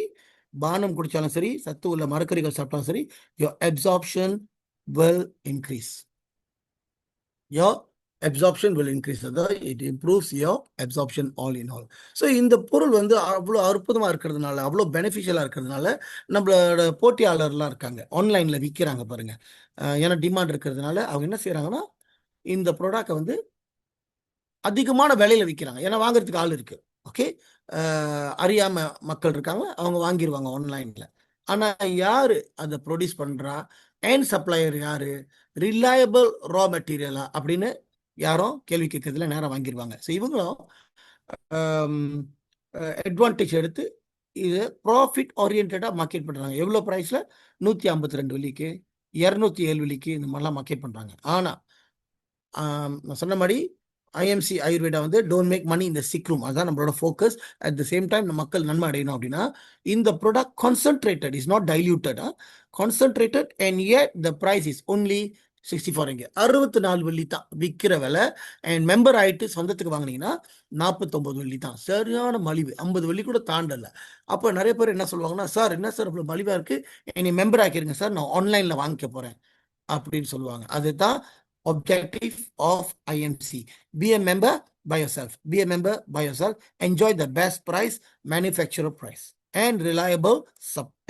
பானம் குடித்தாலும் சரி, சத்து உள்ள மரக்கறிகள் சாப்பிட்டாலும் சரி, your absorption will increase. Your absorption will increase. அதாவது it improves your absorption all in all. So இந்த பொருள் வந்து அவ்வளோ அற்புதமாக இருக்கிறதுனால, அவ்வளோ பெனிஃபிஷியலாக இருக்கிறதுனால நம்மளோட போட்டியாளர்லாம் இருக்காங்க, ஆன்லைனில் விற்கிறாங்க பாருங்க. ஏன்னா டிமாண்ட் இருக்கிறதுனால அவங்க என்ன செய்கிறாங்கன்னா இந்த ப்ராடக்டை வந்து அதிகமான விலையில விற்கிறாங்க. ஏன்னா வாங்குறதுக்கு ஆள் இருக்கு. ஓகே, அறியாம மக்கள் இருக்காங்க, அவங்க வாங்கிடுவாங்க ஆன்லைன்ல. ஆனா யாரு அதை ப்ரொடியூஸ் பண்றா, அண்ட் சப்ளையர் யாரு, ரிலையபிள் ரா மெட்டீரியலா அப்படின்னு யாரும் கேள்வி கேட்கறதுல நேரம் வாங்கிடுவாங்க. ஸோ இவங்களும் அட்வான்டேஜ் எடுத்து இது ப்ராஃபிட் ஓரியன்டாக மார்க்கெட் பண்ணுறாங்க. எவ்வளோ ப்ரைஸில் 152 வெள்ளிக்கு, 207 வெள்ளிக்கு இந்த மாதிரிலாம் மார்க்கெட் பண்ணுறாங்க. ஆனால் நான் சொன்ன மாதிரி ஐஎம்சி ஆயுர்வேதா வந்து டோன்ட் மேக் மணி இந்த சிக் ரூம், அதுதான் நம்மளோட focus. At the same time நம்ம மக்கள் நன்மை அடையணும் அப்படின்னா இந்த product concentrated, is not diluted, concentrated, and yet the price is only 64 இங்கே 64 வெள்ளி தான் விற்கிற விலை. அண்ட் மெம்பர் ஆயிட்டு சொந்தத்துக்கு வாங்கினீங்கன்னா 49 வெள்ளி தான். சரியான மலிவு, 50 வெள்ளி கூட தாண்டல. அப்போ நிறைய பேர் என்ன சொல்லுவாங்கன்னா, சார் என்ன சார் இவ்வளோ மலிவா இருக்கு, என்னை மெம்பர் ஆக்கிருங்க சார், நான் ஆன்லைன்ல வாங்கிக்க போறேன் அப்படின்னு சொல்லுவாங்க. அதுதான் objective of IMC. Be a member by yourself. Be a member by yourself. Enjoy the best price, manufacturer price, and reliable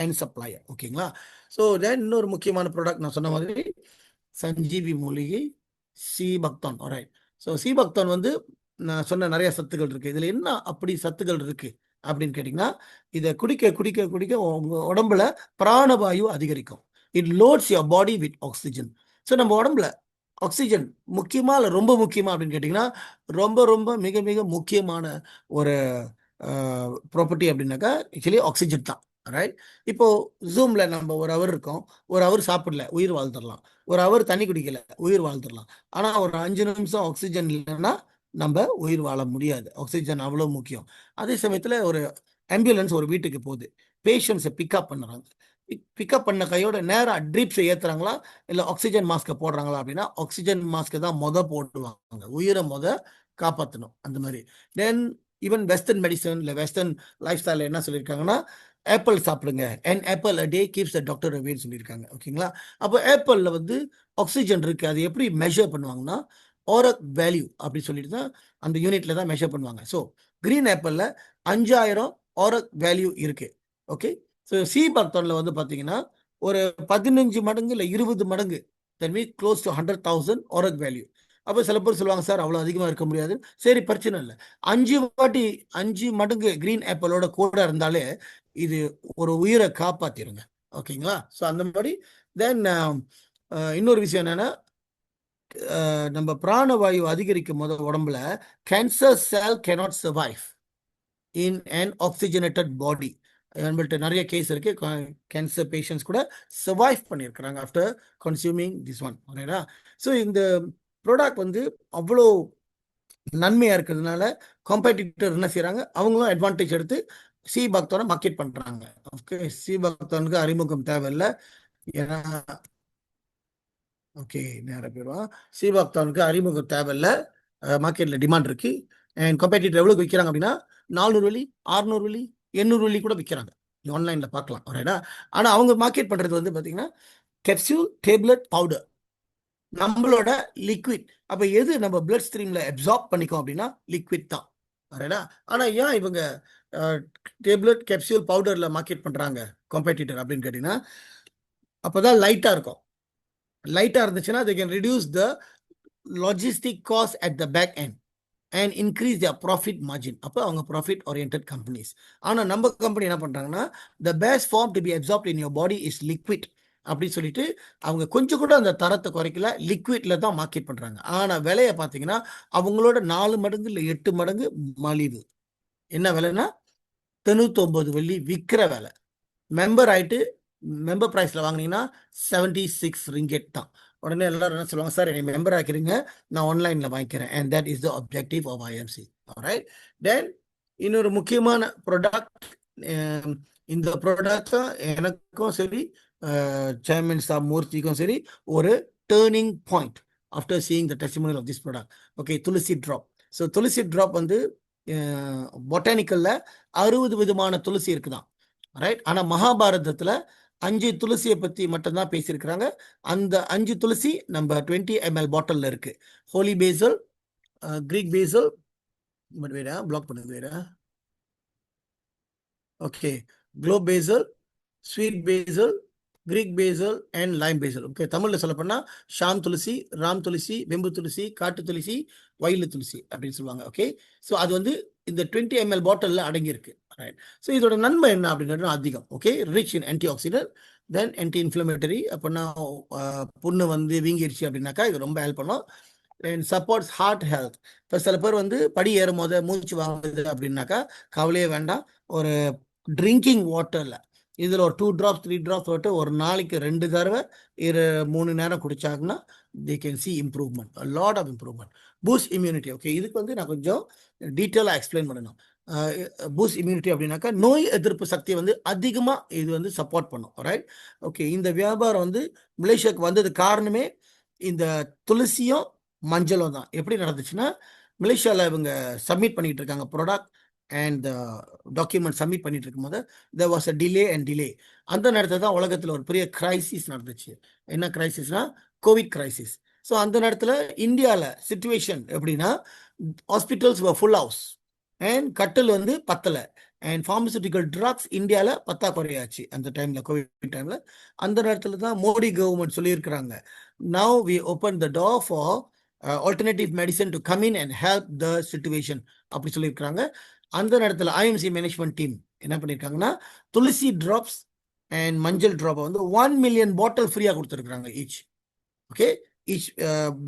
and supplier. ஓகேங்களா? ஸோ தென் இன்னொரு முக்கியமான ப்ராடக்ட் நான் சொன்ன மாதிரி சஞ்சீவி மூலிகை சீபக்தான். ஆல்ரைட். ஸோ சீபக்தான் வந்து நான் சொன்ன நிறைய சத்துக்கள் இருக்கு. இதுல என்ன அப்படி சத்துக்கள் இருக்கு அப்படின்னு கேட்டீங்கன்னா, இதை குடிக்க குடிக்க குடிக்க உங்க உடம்புல பிராணவாயு அதிகரிக்கும். It loads your body with oxygen. So நம்ம உடம்புல ஆக்சிஜன் முக்கியமா இல்லை ரொம்ப முக்கியமா அப்படின்னு கேட்டிங்கன்னா, ரொம்ப ரொம்ப மிக மிக முக்கியமான ஒரு ப்ராப்பர்ட்டி அப்படின்னாக்கா ஆக்சுவலி ஆக்சிஜன் தான். ரைட். இப்போ ஜூம்ல நம்ம ஒரு ஹவர் இருக்கோம், ஒரு ஹவர் சாப்பிடல, உயிர் வாழ்ந்துடலாம். ஒரு ஹவர் தண்ணி குடிக்கல, உயிர் வாழ்ந்துடலாம். ஆனால் ஒரு 5 நிமிஷம் ஆக்சிஜன் இல்லைன்னா நம்ம உயிர் வாழ முடியாது. ஆக்சிஜன் அவ்வளோ முக்கியம். அதே சமயத்தில் ஒரு ஆம்புலன்ஸ் ஒரு வீட்டுக்கு போகுது, பேஷண்ட்ஸை பிக்கப் பண்ணுறாங்க. பிக்கப் பண்ண கையோட நேராக ட்ரிப்ஸை ஏற்றுறாங்களா இல்லை ஆக்சிஜன் மாஸ்க்கை போடுறாங்களா அப்படின்னா, ஆக்சிஜன் மாஸ்க்கை தான் போட்டுவாங்க. உயிரை காப்பாற்றணும் அந்த மாதிரி. தென் ஈவன் வெஸ்டர்ன் மெடிசன் இல்லை வெஸ்டர்ன் லைஃப் ஸ்டைலில் என்ன சொல்லியிருக்காங்கன்னா, ஆப்பிள் சாப்பிடுங்க, and apple a day keeps the doctor அவேன்னு சொல்லியிருக்காங்க. ஓகேங்களா? அப்போ ஆப்பிளில் வந்து ஆக்சிஜன் இருக்குது. அது எப்படி மெஷர் பண்ணுவாங்கன்னா, ஆரக் வேல்யூ அப்படி சொல்லிட்டு தான் அந்த யூனிட்ல தான் மெஷர் பண்ணுவாங்க. ஸோ கிரீன் ஆப்பிளில் 5000 ஆரக் வேல்யூ இருக்குது. ஓகே. ஸோ சி பர்த்தனில் வந்து பார்த்தீங்கன்னா ஒரு 15 மடங்கு இல்லை 20 மடங்கு, that mean close to 100,000 ORAC value. அப்போ சில பேர் சொல்லுவாங்க, சார் அவ்வளோ அதிகமாக இருக்க முடியாது. சரி, பிரச்சனை இல்லை. 5 மடங்கு கிரீன் ஆப்பிளோட கூட இருந்தாலே இது ஒரு உயிரை காப்பாத்திருங்க. ஓகேங்களா? ஸோ அந்த மாதிரி தென் இன்னொரு விஷயம் என்னன்னா, நம்ம பிராணவாயு அதிகரிக்கும் போது உடம்புல cancer cell cannot survive in an oxygenated body. நம்மள்ட்ட நிறைய கேஸ் இருக்கு, கேன்சர் பேஷண்ட்ஸ் கூட சர்வைவ் பண்ணியிருக்கிறாங்க ஆஃப்டர் கன்சியூமிங் திஸ் ஒன். ஓகேடா? ஸோ இந்த ப்ராடக்ட் வந்து அவ்வளோ நன்மையா இருக்கிறதுனால காம்படிட்டர் என்ன செய்யறாங்க, அவங்களும் அட்வான்டேஜ் எடுத்து சி பக்தோனை மார்க்கெட் பண்றாங்க. ஓகே, சி பக்தனுக்கு அறிமுகம் தேவையில்லை. ஏன்னா ஓகே நேரம் போயிடுவான். சி பக்தனுக்கு அறிமுகம் தேவையில்லை, மார்க்கெட்ல டிமாண்ட் இருக்கு. அண்ட் காம்படிட்டர் எவ்வளவுக்கு விற்கிறாங்க அப்படின்னா 400 வெள்ளி, 600 வெள்ளி, 800 வெள்ளி கூட விற்கிறாங்க. ஆன்லைன்ல பார்க்கலாம். ரைட்டா? ஆனா அவங்க மார்க்கெட் பண்றது வந்து பாத்தீங்கன்னா கேப்சூல், டேப்லெட், பவுடர், நம்மளோட லிக்விட். அப்ப எது நம்ம பிளட் ஸ்ட்ரீம்ல அப்சார்ப் பண்ணிக்கும் அப்படின்னா லிக்விட் தான். ரைட்டா? ஆனா ஏன் இவங்க டேப்லெட், கேப்சூல், பவுடர்ல மார்க்கெட் பண்றாங்க காம்படிட்டர் அப்படின்னு கேட்டீங்கன்னா, அப்பதான் லைட்டா இருக்கும். லைட்டா இருந்துச்சுன்னா they can reduce the logistic cost at the back end and increase their profit margin. அப்போ அவங்க ப்ராஃபிட் ஓரியன்டட் கம்பெனிஸ். ஆனால் நம்ம கம்பெனி என்ன பண்ணுறாங்கன்னா, the best form to be absorbed in your body is liquid அப்படின்னு சொல்லிட்டு அவங்க கொஞ்சம் கூட அந்த தரத்தை குறைக்கல, லிக்விட்ல தான் மார்க்கெட் பண்ணுறாங்க. ஆனால் விலையை பார்த்தீங்கன்னா அவங்களோட 4 மடங்கு இல்லை 8 மடங்கு மலிவு. என்ன விலைன்னா 99 வெள்ளி விற்கிற விலை. மெம்பர் ஆயிட்டு மெம்பர் ப்ரைஸில் வாங்கினீங்கன்னா 76 ரிங்கெட் தான். உடனே எல்லாரும் என்ன சொல்லுவாங்க, சார் என்னை மெம்பர் ஆக்கிறீங்க, நான் ஆன்லைனில் வாங்கிக்கிறேன். And that is the objective of IMC. Right. Then இன்னொரு முக்கியமான ப்ராடக்ட், இந்த ப்ராடக்ட் தான் எனக்கும் சரி சேர்மன் சார் மூர்த்திக்கும் சரி ஒரு turning point after seeing the testimonial of this product. Okay, tulsi drop. So tulsi drop வந்து பொட்டானிக்கல்ல 60 விதமான துளசி இருக்குதான். ரைட். ஆனா மகாபாரதத்துல 5 துளசியை பத்தி மட்டும்தான் பேசியிருக்கிறாங்க. அந்த 5 துளசி நம்ம 20 ml பாட்டில்ல இருக்கு. ஹோலி பேசல், கிரீக் பேசல், வேற பிளாக் பண்ணுங்க, வேற okay, globe basil, sweet basil, Greek basil and lime basil. Okay, தமிழ்ல சொல்ல போனா ஷாம் துளசி, ராம் துளசி, வெம்பு துளசி, காட்டு துளசி, வயலு துளசி அப்படின்னு சொல்லுவாங்க. ஓகே, ஸோ அது வந்து இந்த 20 ml பாட்டிலில் அடங்கியிருக்கு. ரைட். ஸோ இதோட நன்மை என்ன அப்படின்றது அதிகம். Okay, rich in antioxidant, then anti inflammatory. அப்படின்னா புண்ணு வந்து வீங்கிருச்சு அப்படின்னாக்கா இது ரொம்ப ஹெல்ப் பண்ணும். And supports heart health. இப்போ சில பேர் வந்து படி ஏறும் போது மூச்சு வாங்குது அப்படின்னாக்கா கவலையே வேண்டாம். ஒரு ட்ரிங்கிங் வாட்டரில் இதில் ஒரு 2 drops 3 drops போட்டு ஒரு நாளைக்கு 2 தடவை 3 நேரம் குடிச்சாங்கன்னா they can see improvement, a lot of improvement. Boost immunity. Okay, இதுக்கு வந்து நான் கொஞ்சம் டீட்டெயிலாக எக்ஸ்பிளைன் பண்ணணும். பூஸ்ட் இம்யூனிட்டி அப்படின்னாக்கா நோய் எதிர்ப்பு சக்தியை வந்து அதிகமாக இது வந்து சப்போர்ட் பண்ணும். ரைட். ஓகே, இந்த வியாபாரம் வந்து மலேசியாவுக்கு வந்தது காரணமே இந்த துளசியும் மஞ்சளும் தான். எப்படி நடந்துச்சுன்னா, மலேசியாவில் இவங்க சப்மிட் பண்ணிட்டு இருக்காங்க ப்ராடக்ட் அண்ட் டாக்குமெண்ட் சப்மிட் பண்ணிட்டு இருக்கும்போது there was a delay and delay. அந்த நேரத்தில் தான் உலகத்தில் ஒரு பெரிய கிரைசிஸ் நடந்துச்சு. என்ன கிரைசிஸ்னா கோவிட் கிரைசிஸ். ஸோ அந்த நேரத்தில் இந்தியாவில் சுச்சுவேஷன் எப்படின்னா, ஹாஸ்பிட்டல்ஸ் ஃபுல் ஹவுஸ் அண்ட் கட்டில் வந்து பத்தலை அண்ட் ஃபார்மசூட்டிக்கல் ட்ரக்ஸ் இந்தியாவில் பத்தாக்குறையாச்சு அந்த டைமில், கோவிட் டைமில். அந்த நேரத்தில் தான் மோடி கவர்மெண்ட் சொல்லியிருக்கிறாங்க, now we open the door for alternative medicine to come in and help the situation அப்படி சொல்லியிருக்கிறாங்க. அந்த நேரத்தில் ஐஎம்சி மேனேஜ்மெண்ட் டீம் என்ன பண்ணியிருக்காங்கன்னா, துளசி ட்ராப்ஸ் அண்ட் மஞ்சள் ட்ராப்பை வந்து 1 மில்லியன் பாட்டில் ஃப்ரீயாக கொடுத்துருக்குறாங்க ஈச். ஓகே, ஈச்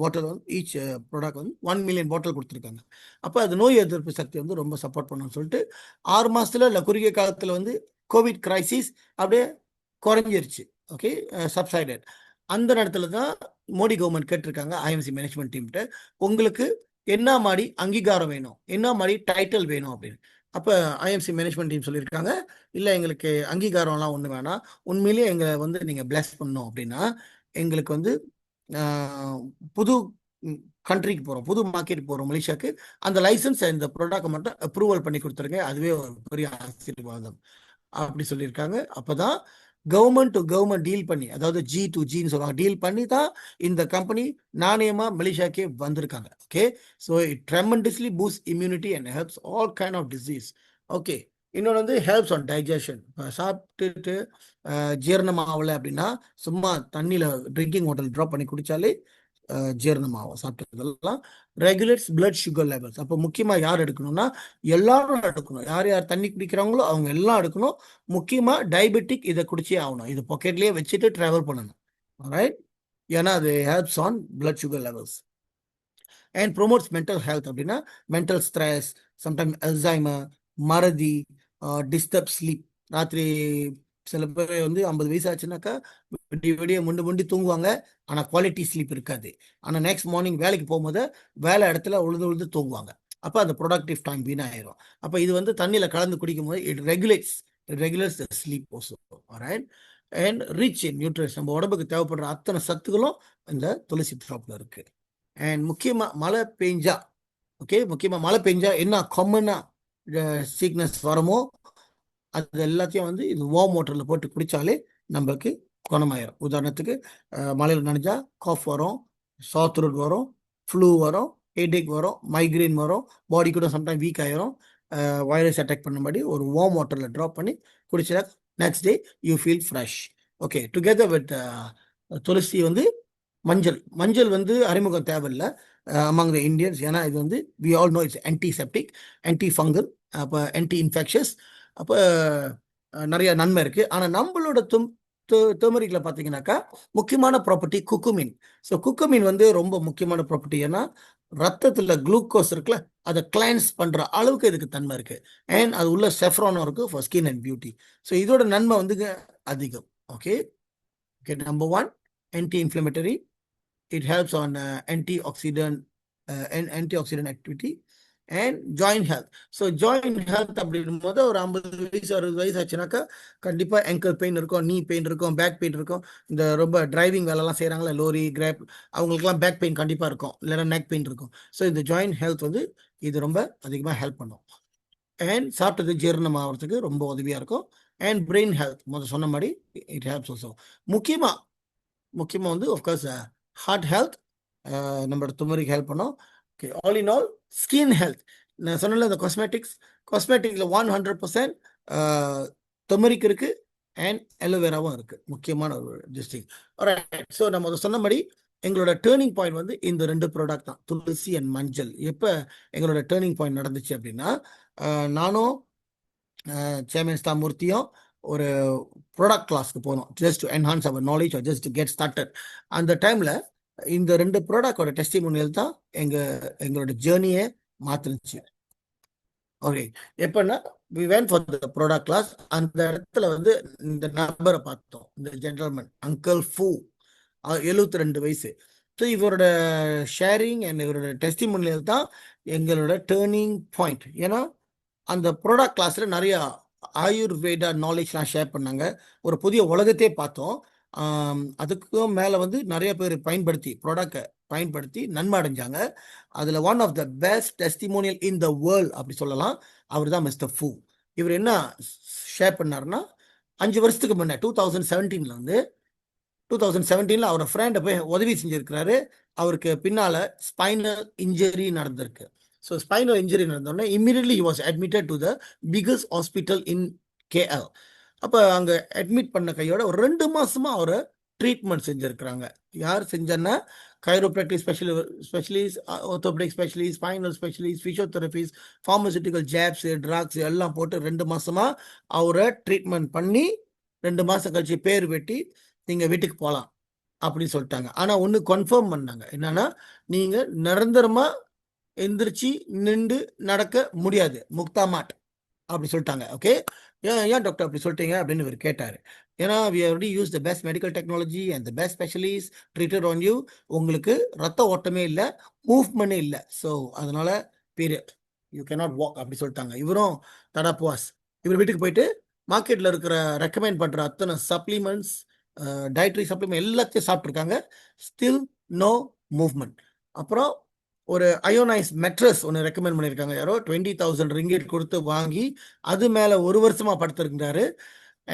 பாட்டில் வந்து ஈச் ப்ராடக்ட் வந்து 1 மில்லியன் பாட்டில் கொடுத்துருக்காங்க. அப்போ அது நோய் எதிர்ப்பு சக்தி வந்து ரொம்ப சப்போர்ட் பண்ணணும்னு சொல்லிட்டு 6 மாதத்தில் இல்லை குறுகிய காலத்தில் வந்து கோவிட் கிரைசிஸ் அப்படியே குறைஞ்சிருச்சு. ஓகே, சப்சைடட். அந்த நேரத்தில் தான் மோடி கவர்மெண்ட் கேட்டிருக்காங்க ஐஎம்சி மேனேஜ்மெண்ட் டீம்கிட்ட, உங்களுக்கு என்ன மாதிரி அங்கீகாரம் வேணும், என்ன மாதிரி டைட்டில் வேணும் அப்படின்னு. அப்போ ஐஎம்சி மேனேஜ்மெண்ட் டீம் சொல்லியிருக்காங்க, இல்லை எங்களுக்கு அங்கீகாரம்லாம் ஒன்று வேணாம், உண்மையிலேயே எங்களை வந்து நீங்கள் பிளஸ் பண்ணணும் அப்படின்னா எங்களுக்கு வந்து புது கண்ட்ரிக்கு போகிறோம், புது மார்க்கெட் போகிறோம் மலேசியாவுக்கு, அந்த லைசன்ஸ் இந்த ப்ராடக்டை மட்டும் அப்ரூவல் பண்ணி கொடுத்துருங்க, அதுவே ஒரு பெரிய ஆசீர்வாதம் அப்படி சொல்லியிருக்காங்க. அப்போதான் கவர்மெண்ட் டு கவர்மெண்ட் டீல் பண்ணி, அதாவது ஜி டு ஜின்னு சொல்லுவாங்க, டீல் பண்ணி தான் இந்த கம்பெனி நாணயமாக மலேசியாக்கே வந்திருக்காங்க. Okay, so it tremendously boost immunity and helps all kind of disease. Okay, இன்னொன்று வந்து ஹெல்ப்ஸ் ஆன் டைஜஷன். இப்போ சாப்பிட்டுட்டு ஜீரணமாகலை அப்படின்னா சும்மா தண்ணியில் ட்ரிங்கிங் வாட்டர் ட்ராப் பண்ணி குடித்தாலே ஜீரணமாகும் சாப்பிட்டதெல்லாம். Regulates blood sugar levels. அப்போ முக்கியமாக யார் எடுக்கணும்னா எல்லாரும் எடுக்கணும், யார் யார் தண்ணி குடிக்கிறாங்களோ அவங்க எல்லாம் எடுக்கணும். முக்கியமாக டயபெட்டிக் இதை குடிச்சே ஆகணும், இது பாக்கெட்லேயே வச்சுட்டு ட்ராவல் பண்ணணும். ரைட், ஏன்னா அது helps on blood sugar levels and promotes mental health. அப்படின்னா மென்டல் ஸ்ட்ரெஸ், சம்டைம் அல்சைமர், மறதி, டிஸ்டர்ப் ஸ்லீப். ராத்திரி சில பேர் வந்து 50 வயசு ஆச்சுனாக்கா விடிய விடிய முண்டி தூங்குவாங்க, ஆனால் குவாலிட்டி ஸ்லீப் இருக்காது. ஆனால் நெக்ஸ்ட் மார்னிங் வேலைக்கு போகும்போது வேலை இடத்துல உழுது தூங்குவாங்க. அப்போ அந்த ப்ரொடக்டிவ் டைம் வீணாயிரும். அப்போ இது வந்து தண்ணியில் கலந்து குடிக்கும் போது it regulates the sleep also. Right, and rich in nutrition. நம்ம உடம்புக்கு தேவைப்படுற அத்தனை சத்துக்களும் இந்த துளசி ட்ராப்ல இருக்கு. அண்ட் முக்கியமாக மழை பெஞ்சா, ஓகே, முக்கியமாக மழை பெஞ்சா என்ன காமனாக சீக்னஸ் வரமோ அது எல்லாத்தையும் வந்து இது வார்ம் வாட்டரில் போட்டு குடித்தாலே நம்மளுக்கு குணமாயிரும். உதாரணத்துக்கு மழையில் நனைஞ்சா காஃப் வரும், சாத்ரூட் வரும், ஃப்ளூ வரும், ஹெடேக் வரும், மைக்ரைன் வரும், பாடி கூட சம்டைம் வீக் ஆயிரும். வைரஸ் அட்டாக் பண்ணும்படி ஒரு வார்ம் வாட்டரில் ட்ராப் பண்ணி குடிச்சா next day you feel fresh. Okay, together with துளசி வந்து மஞ்சள் வந்து அறிமுகம் தேவையில்லை அமாங் த இந்தியன்ஸ். ஏன்னா இது வந்து we all know it's antiseptic, anti fungal, அப்போ ஆன்டி இன்ஃபெக்ஷஸ். அப்போ நிறைய நன்மை இருக்குது. ஆனால் நம்மளோட டர்மரிக்கில் பார்த்தீங்கன்னாக்கா முக்கியமான ப்ராப்பர்ட்டி குக்குமின். ஸோ குக்குமின் வந்து ரொம்ப முக்கியமான ப்ராப்பர்ட்டி. ஏன்னா ரத்தத்தில் குளுக்கோஸ் இருக்குல்ல, அதை கிளான்ஸ் பண்ணுற அளவுக்கு இதுக்கு தன்மை இருக்குது. அண்ட் அது உள்ள செஃப்ரானும் இருக்குது for skin and beauty. So இதோட நன்மை வந்து அதிகம். Okay, okay, number 1 anti inflammatory. It helps on antioxidant activity and joint health. So joint health அப்படின்னும் போது ஒரு 50 வயசு 60 வயசு ஆச்சுனாக்கா கண்டிப்பாக ankle பெயின் இருக்கும், நீ பெயின் இருக்கும், பேக் பெயின் இருக்கும். இந்த ரொம்ப டிரைவிங் வேலைலாம் செய்கிறாங்களா, லோரி கிராப், அவங்களுக்குலாம் பேக் பெயின் கண்டிப்பாக இருக்கும், இல்லைன்னா நெக் பெயின் இருக்கும். ஸோ இந்த ஜாயிண்ட் ஹெல்த் வந்து இது ரொம்ப அதிகமாக ஹெல்ப் பண்ணும். அண்ட் சாப்பிட்டது ஜீரணம் ஆகிறதுக்கு ரொம்ப உதவியாக இருக்கும். அண்ட் பிரெயின் ஹெல்த் முதல் சொன்ன மாதிரி இட் ஹெல்ப்ஸ் ஆல்சோ. முக்கியமாக வந்து ஆஃப்கோர்ஸ் ஹார்ட் ஹெல்த் நம்மளோட துமரிக்கு ஹெல்ப் பண்ணோம். Okay, all in all skin health. நான் சொன்னல இந்த காஸ்மெட்டிக்ல 100% துமரிக்கு இருக்கு அண்ட் அலோவேராவும் இருக்கு, முக்கியமான ஒரு டிஸ்ட்ரிக்ட். ஸோ நம்ம அதை சொன்னபடி எங்களோட டேர்னிங் பாயிண்ட் வந்து இந்த 2 ப்ராடக்ட் தான், துளசி அண்ட் மஞ்சள். எப்போ எங்களோட டேர்னிங் பாயிண்ட் நடந்துச்சு அப்படின்னா, நானும் சேர்மன் மூர்த்தியும் ஒரு ப்ராடக்ட் கிளாஸ்க்கு போனோம், just to enhance our knowledge or just to get started. அந்த டைமில் இந்த 2 ப்ராடக்டோட டெஸ்டிமோனியல் தான் எங்களோட ஜேர்னியை மாற்றிருந்துச்சு. ஓகே, எப்படின்னா we went for the product class. அந்த இடத்துல வந்து இந்த நபரை பார்த்தோம், இந்த ஜென்டல்மேன் அங்கிள் ஃபூ, 72 வயசு. ஸோ இவரோட ஷேரிங் அண்ட் இவரோட டெஸ்டிமோனியல் தான் எங்களோட டேர்னிங் பாயிண்ட். ஏன்னா அந்த ப்ராடக்ட் கிளாஸில் நிறையா ஆயுர்வேதா நாலேஜ்லாம் ஷேர் பண்ணாங்க, ஒரு புதிய உலகத்தையே பார்த்தோம். அதுக்கும் மேலே வந்து நிறைய பேர் பயன்படுத்தி ப்ராடக்டை பயன்படுத்தி நன்மை அடைஞ்சாங்க. அதில் one of the best testimonial in the world அப்படி சொல்லலாம். அவர் தான் மிஸ்டர் ஃபூ. இவர் என்ன ஷேர் பண்ணாருன்னா, 5 வருஷத்துக்கு முன்னே 2017 வந்து 2017 அவரோட ஃப்ரெண்டை போய் உதவி செஞ்சிருக்கிறாரு. அவருக்கு பின்னால ஸ்பைனல் இன்ஜரி நடந்திருக்கு. ஸோ ஸ்பைனல் இன்ஜரி நடந்தோடனே immediately he was admitted to the biggest hospital in KL. அப்போ அங்கே அட்மிட் பண்ண கையோட ஒரு 2 மாசமா அவரை ட்ரீட்மெண்ட் செஞ்சுருக்கிறாங்க. யார் செஞ்சன்னா, chiropractic specialist, orthopaedic specialist, spinal specialist, physiotherapist, pharmaceutical jabs, drugs எல்லாம் போட்டு 2 மாசமா அவரை ட்ரீட்மெண்ட் பண்ணி 2 மாசம் கழிச்சு பேர் வெட்டி நீங்கள் வீட்டுக்கு போகலாம் அப்படின்னு சொல்லிட்டாங்க. ஆனால் ஒன்று கன்ஃபார்ம் பண்ணாங்க, என்னன்னா நீங்கள் நிரந்தரமாக எந்திரிச்சு நின்று நடக்க முடியாது, முக்தா மாட் அப்படி சொல்லிட்டாங்க. ஓகே, ஏன் டாக்டர் அப்படி சொல்லிட்டீங்க அப்படின்னு இவர் கேட்டார். ஏன்னா we already use the best medical technology and the best specialists treated on you. உங்களுக்கு ரத்த ஓட்டமே இல்லை, மூவ்மெண்டே இல்லை, ஸோ அதனால பீரியட் யூ கேனாட் வாக் அப்படி சொல்லிட்டாங்க. இவரும் தடாப்புவாஸ். இவர் வீட்டுக்கு போயிட்டு மார்க்கெட்டில் இருக்கிற ரெக்கமெண்ட் பண்ணுற அத்தனை சப்ளிமெண்ட்ஸ், டயட்ரி சப்ளிமெண்ட் எல்லாத்தையும் சாப்பிட்ருக்காங்க. Still no movement. அப்புறம் ஒரு அயோனைஸ் மெட்ரஸ் ஒன்று ரெக்கமெண்ட் பண்ணியிருக்காங்க. யாரோ 20,000 ringgit கொடுத்து வாங்கி அது மேலே 1 வருஷமா படுத்திருக்கிறாரு.